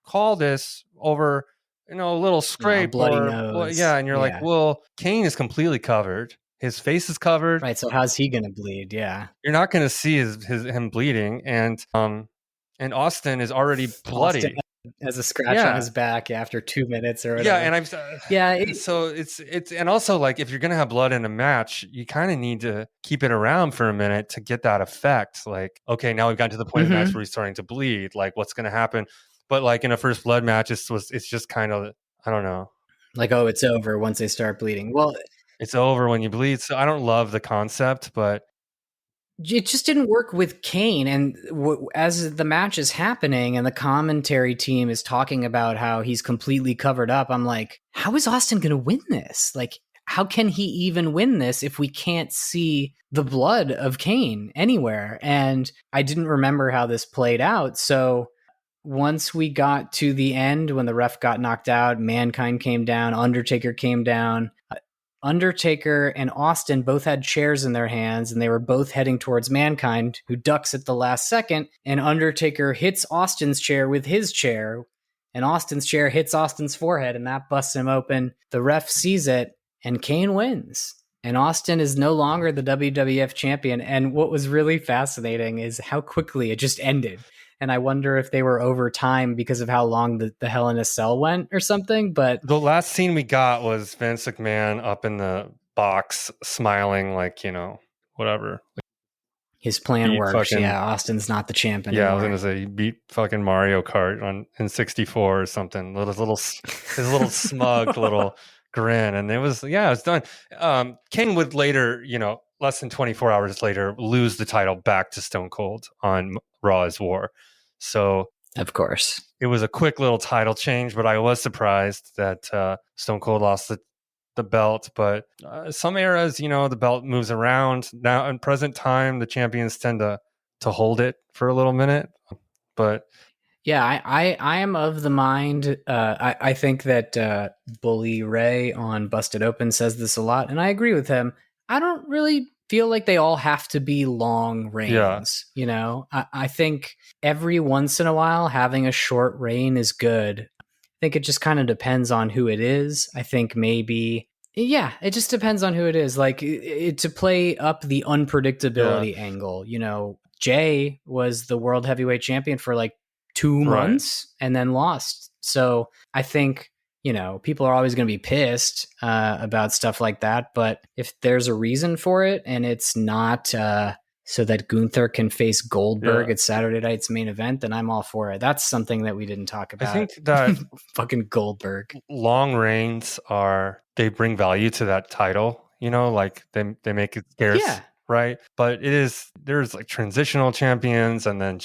call this over, a little scrape bloody nose." And you're like, well, Kane is completely covered. His face is covered. Right. So how's he going to bleed? Yeah. You're not going to see him bleeding. And Austin is already bloody. Austin has a scratch on his back after 2 minutes or whatever. And so it's and also, like, if you're gonna have blood in a match, you kind of need to keep it around for a minute to get that effect. Like, okay, now we've gotten to the point of the match where he's starting to bleed. Like, what's gonna happen? But like in a first blood match, it's just kind of, I don't know. Like, oh, it's over once they start bleeding. Well, it's over when you bleed. So I don't love the concept, but it just didn't work with Kane. And as the match is happening and the commentary team is talking about how he's completely covered up, I'm like, how is Austin going to win this? Like, how can he even win this if we can't see the blood of Kane anywhere? And I didn't remember how this played out. So once we got to the end, when the ref got knocked out, Mankind came down, Undertaker came down. Undertaker and Austin both had chairs in their hands, and they were both heading towards Mankind, who ducks at the last second, and Undertaker hits Austin's chair with his chair, and Austin's chair hits Austin's forehead, and that busts him open. The ref sees it, and Kane wins. And Austin is no longer the WWF champion. And what was really fascinating is how quickly it just ended. And I wonder if they were over time because of how long the Hell in a Cell went or something. But the last scene we got was Vince McMahon up in the box smiling, like, whatever. His plan works. Austin's not the champ anymore. Yeah, I was going to say, he beat fucking Mario Kart in 64 or something. His little smug little grin. And it was done. Kane would later, less than 24 hours later, lose the title back to Stone Cold on Raw is War. So, of course, it was a quick little title change, but I was surprised that Stone Cold lost the belt, but some eras, the belt moves around. Now in present time, the champions tend to hold it for a little minute, but yeah, I am of the mind. I think that Bully Ray on Busted Open says this a lot, and I agree with him. I don't really feel like they all have to be long reigns. I think every once in a while having a short reign is good. I think it just kind of depends on who it is. I think maybe, yeah, it just depends on who it is. Like to play up the unpredictability angle, Jay was the world heavyweight champion for like 2 months and then lost. So I think, people are always going to be pissed about stuff like that. But if there's a reason for it and it's not so that Gunther can face Goldberg at Saturday night's main event, then I'm all for it. That's something that we didn't talk about. I think that fucking Goldberg. Long reigns they bring value to that title, like they make it scarce. Yeah. Right. But there's like transitional champions. And then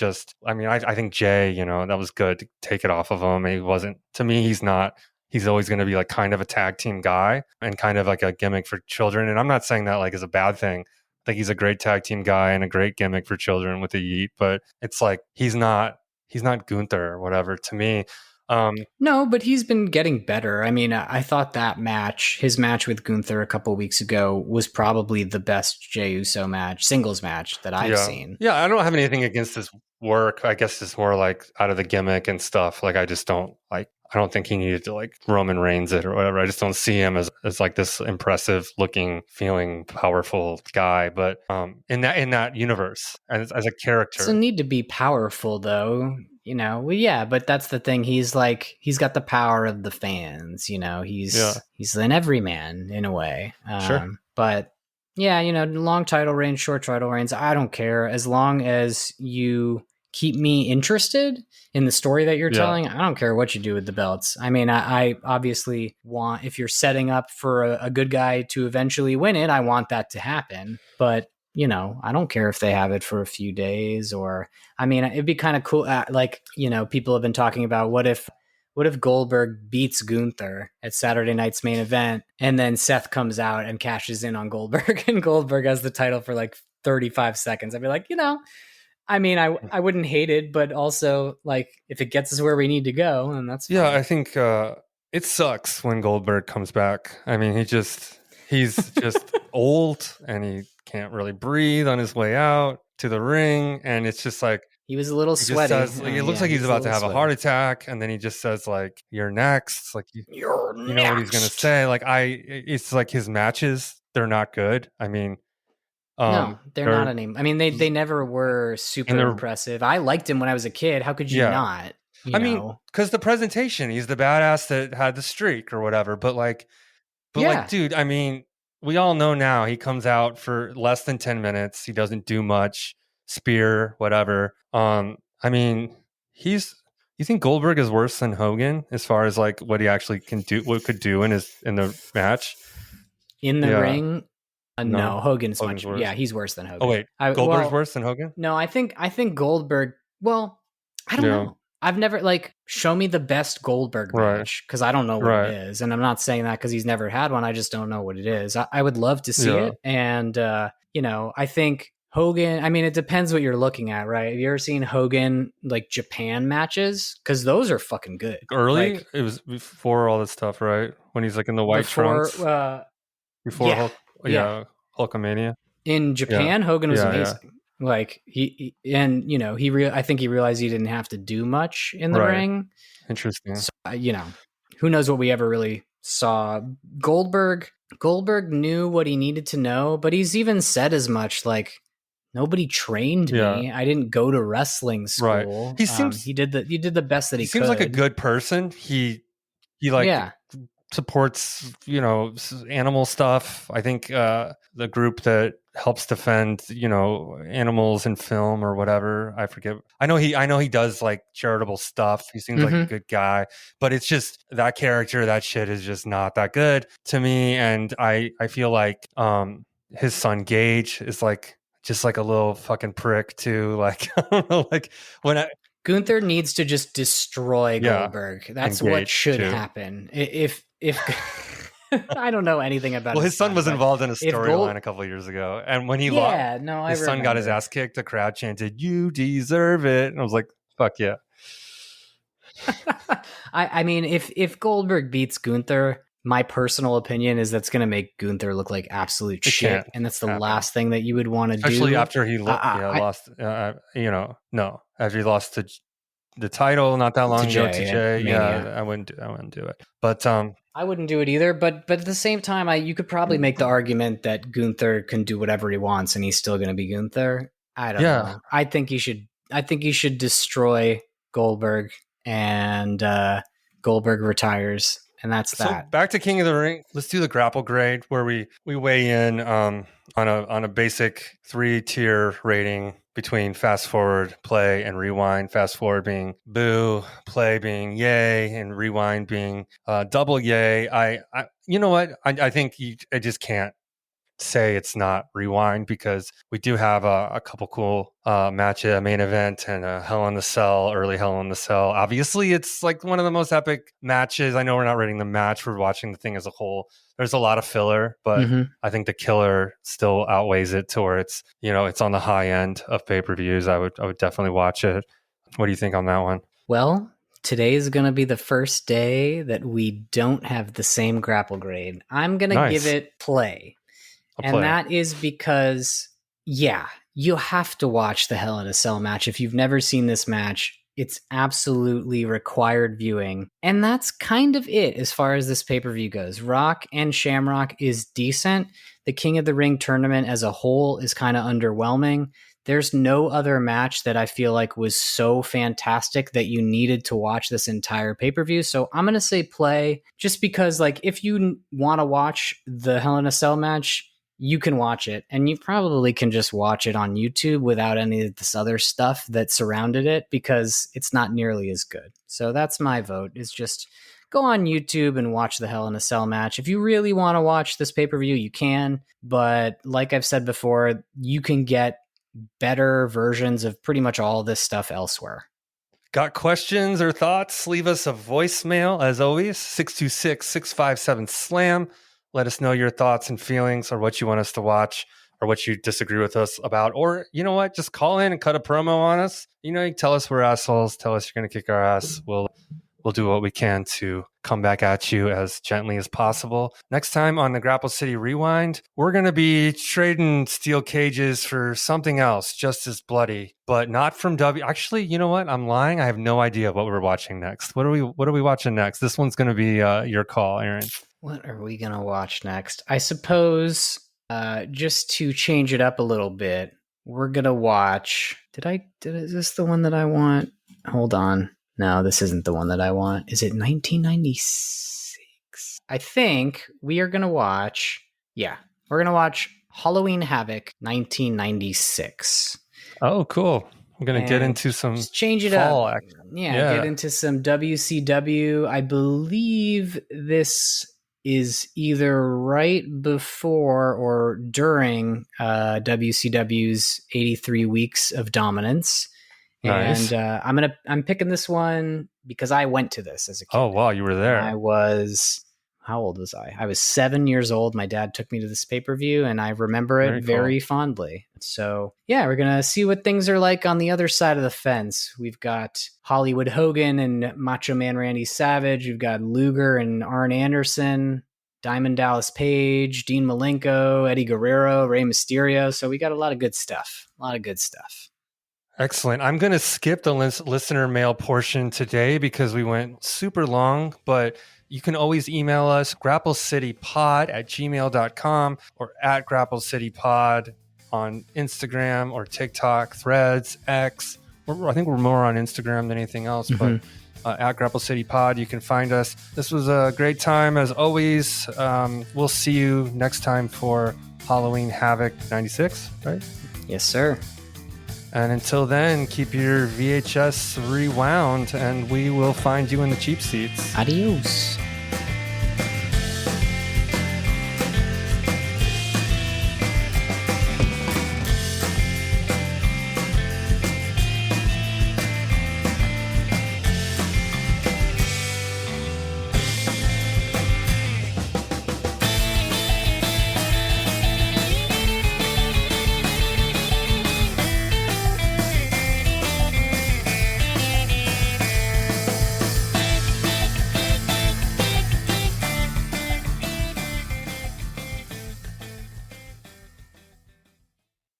I think Jay, that was good to take it off of him. He wasn't, to me, he's always going to be like kind of a tag team guy and kind of like a gimmick for children. And I'm not saying that like is a bad thing. I think he's a great tag team guy and a great gimmick for children with the yeet, but it's like, he's not Gunther or whatever to me. No, but he's been getting better. I mean, I thought that his match with Gunther a couple weeks ago was probably the best Jey Uso singles match that I've seen. Yeah, I don't have anything against his work. I guess it's more like out of the gimmick and stuff. Like I don't think he needed to like Roman Reigns it or whatever. I just don't see him as like this impressive looking, feeling powerful guy. But in that universe, as a character, doesn't need to be powerful though. But that's the thing. He's got the power of the fans. He's an everyman in a way. Sure. But yeah, long title reigns, short title reigns, I don't care as long as you keep me interested in the story that you're telling. I don't care what you do with the belts. I mean, I obviously want, if you're setting up for a good guy to eventually win it, I want that to happen. But I don't care if they have it for a few days it'd be kind of cool. People have been talking about what if Goldberg beats Gunther at Saturday night's main event and then Seth comes out and cashes in on Goldberg and Goldberg has the title for like 35 seconds. I'd be like, I wouldn't hate it, but also like if it gets us where we need to go, then that's fine. Yeah, I think it sucks when Goldberg comes back. I mean, he's just old and he can't really breathe on his way out to the ring, and it's just like he was a little sweaty. It looks like he's about to have a heart attack, and then he just says like, "You're next." Like you're next. You know what he's gonna say. Like it's like his matches, they're not good. I mean, no, they're not anymore. I mean, they never were super impressive. I liked him when I was a kid. How could you not? I mean, because the presentation, he's the badass that had the streak or whatever. But like, dude, I mean, we all know now he comes out for less than 10 minutes. He doesn't do much. Spear, whatever. I mean, you think Goldberg is worse than Hogan as far as like what he actually can do, what could do in the match? In the ring? No, Hogan's much worse. Yeah, he's worse than Hogan. Oh wait, Goldberg's worse than Hogan? No, I think Goldberg. Well, I don't know. I've never show me the best Goldberg match because I don't know what it is, and I'm not saying that because he's never had one. I just don't know what it is. I would love to see it, and I think Hogan. I mean, it depends what you're looking at, right? Have you ever seen Hogan like Japan matches? Because those are fucking good. Early, it was before all this stuff, right? When he's like in the white trunks. Before Hulkamania. In Japan, Hogan was amazing. Yeah. Like I think he realized he didn't have to do much in the ring. Interesting. So, who knows what we ever really saw. Goldberg knew what he needed to know, but he's even said as much. Like, nobody trained me. I didn't go to wrestling school. Right. He seems he did the best that he could. Seems like a good person. He supports animal stuff. I think the group that helps defend animals in film or whatever, I forget. I know he does like charitable stuff. He seems like a good guy, but it's just that character, that shit is just not that good to me. And I feel like his son Gage is like just like a little fucking prick too. Like I don't know, like when Gunther needs to just destroy Goldberg. That's what should happen. If I don't know anything about. Well, his son was but involved in a if storyline a couple of years ago, and when he lost, I his son got his remember. ass kicked. The crowd chanted, "You deserve it," and I was like, "Fuck yeah!" I mean, if Goldberg beats Gunther, my personal opinion is that's going to make Gunther look like absolute It shit, can't and that's the happen. last thing that you would want to do. Especially after he lost. After he lost to the title not that long ago to Jay. Mania. I wouldn't do it. But I wouldn't do it either. But at the same time, you could probably make the argument that Gunther can do whatever he wants, and he's still going to be Gunther. I don't know. I think he should destroy Goldberg, and Goldberg retires, and that's so that. Back to King of the Ring. Let's do the grapple grade where we weigh in on a basic 3-tier rating between fast forward, play, and rewind. Fast forward being boo, play being yay, and rewind being double yay. I you know what? I think I just can't say it's not rewind because we do have a couple cool matches, a main event and a Hell in the Cell, early Hell in the Cell. Obviously, it's like one of the most epic matches. I know we're not rating the match, we're watching the thing as a whole. There's a lot of filler, but I think the killer still outweighs it to where it's, it's on the high end of pay-per-views. I would definitely watch it. What do you think on that one? Well, today is going to be the first day that we don't have the same grapple grade. I'm going to give it play. And that is because, you have to watch the Hell in a Cell match. If you've never seen this match, it's absolutely required viewing. And that's kind of it as far as this pay-per-view goes. Rock and Shamrock is decent. The King of the Ring tournament as a whole is kind of underwhelming. There's no other match that I feel like was so fantastic that you needed to watch this entire pay-per-view. So I'm going to say play just because, like, if you want to watch the Hell in a Cell match, you can watch it, and you probably can just watch it on YouTube without any of this other stuff that surrounded it because it's not nearly as good. So that's my vote, is just go on YouTube and watch the Hell in a Cell match. If you really want to watch this pay-per-view, you can, but like I've said before, you can get better versions of pretty much all this stuff elsewhere. Got questions or thoughts? Leave us a voicemail, as always, 626-657-SLAM. Let us know your thoughts and feelings or what you want us to watch or what you disagree with us about. Or, you know what? Just call in and cut a promo on us. You tell us we're assholes. Tell us you're going to kick our ass. We'll do what we can to come back at you as gently as possible. Next time on the Grapple City Rewind, we're going to be trading steel cages for something else just as bloody, but not from Actually, you know what? I'm lying. I have no idea what we're watching next. What are we watching next? This one's going to be your call, Aaron. What are we going to watch next? I suppose, just to change it up a little bit, we're going to watch... Is this the one that I want? Hold on. No, this isn't the one that I want. Is it 1996? I think we are going to watch... Yeah, we're going to watch Halloween Havoc 1996. Oh, cool. I'm going to get into some change it fall up. Get into some WCW. I believe this is either right before or during WCW's 83 weeks of dominance. Nice. And I'm picking this one because I went to this as a kid. Oh, wow, you were there. How old was I? I was 7 years old. My dad took me to this pay-per-view, and I remember it very fondly. So, we're going to see what things are like on the other side of the fence. We've got Hollywood Hogan and Macho Man Randy Savage. We've got Luger and Arn Anderson, Diamond Dallas Page, Dean Malenko, Eddie Guerrero, Rey Mysterio. So we got a lot of good stuff. Excellent. I'm going to skip the listener mail portion today because we went super long, but you can always email us, grapplecitypod@gmail.com or at grapplecitypod on Instagram or TikTok, Threads, X. I think we're more on Instagram than anything else, but at Grapple City Pod, you can find us. This was a great time, as always. We'll see you next time for Halloween Havoc 96, right? Yes, sir. And until then, keep your VHS rewound, and we will find you in the cheap seats. Adios.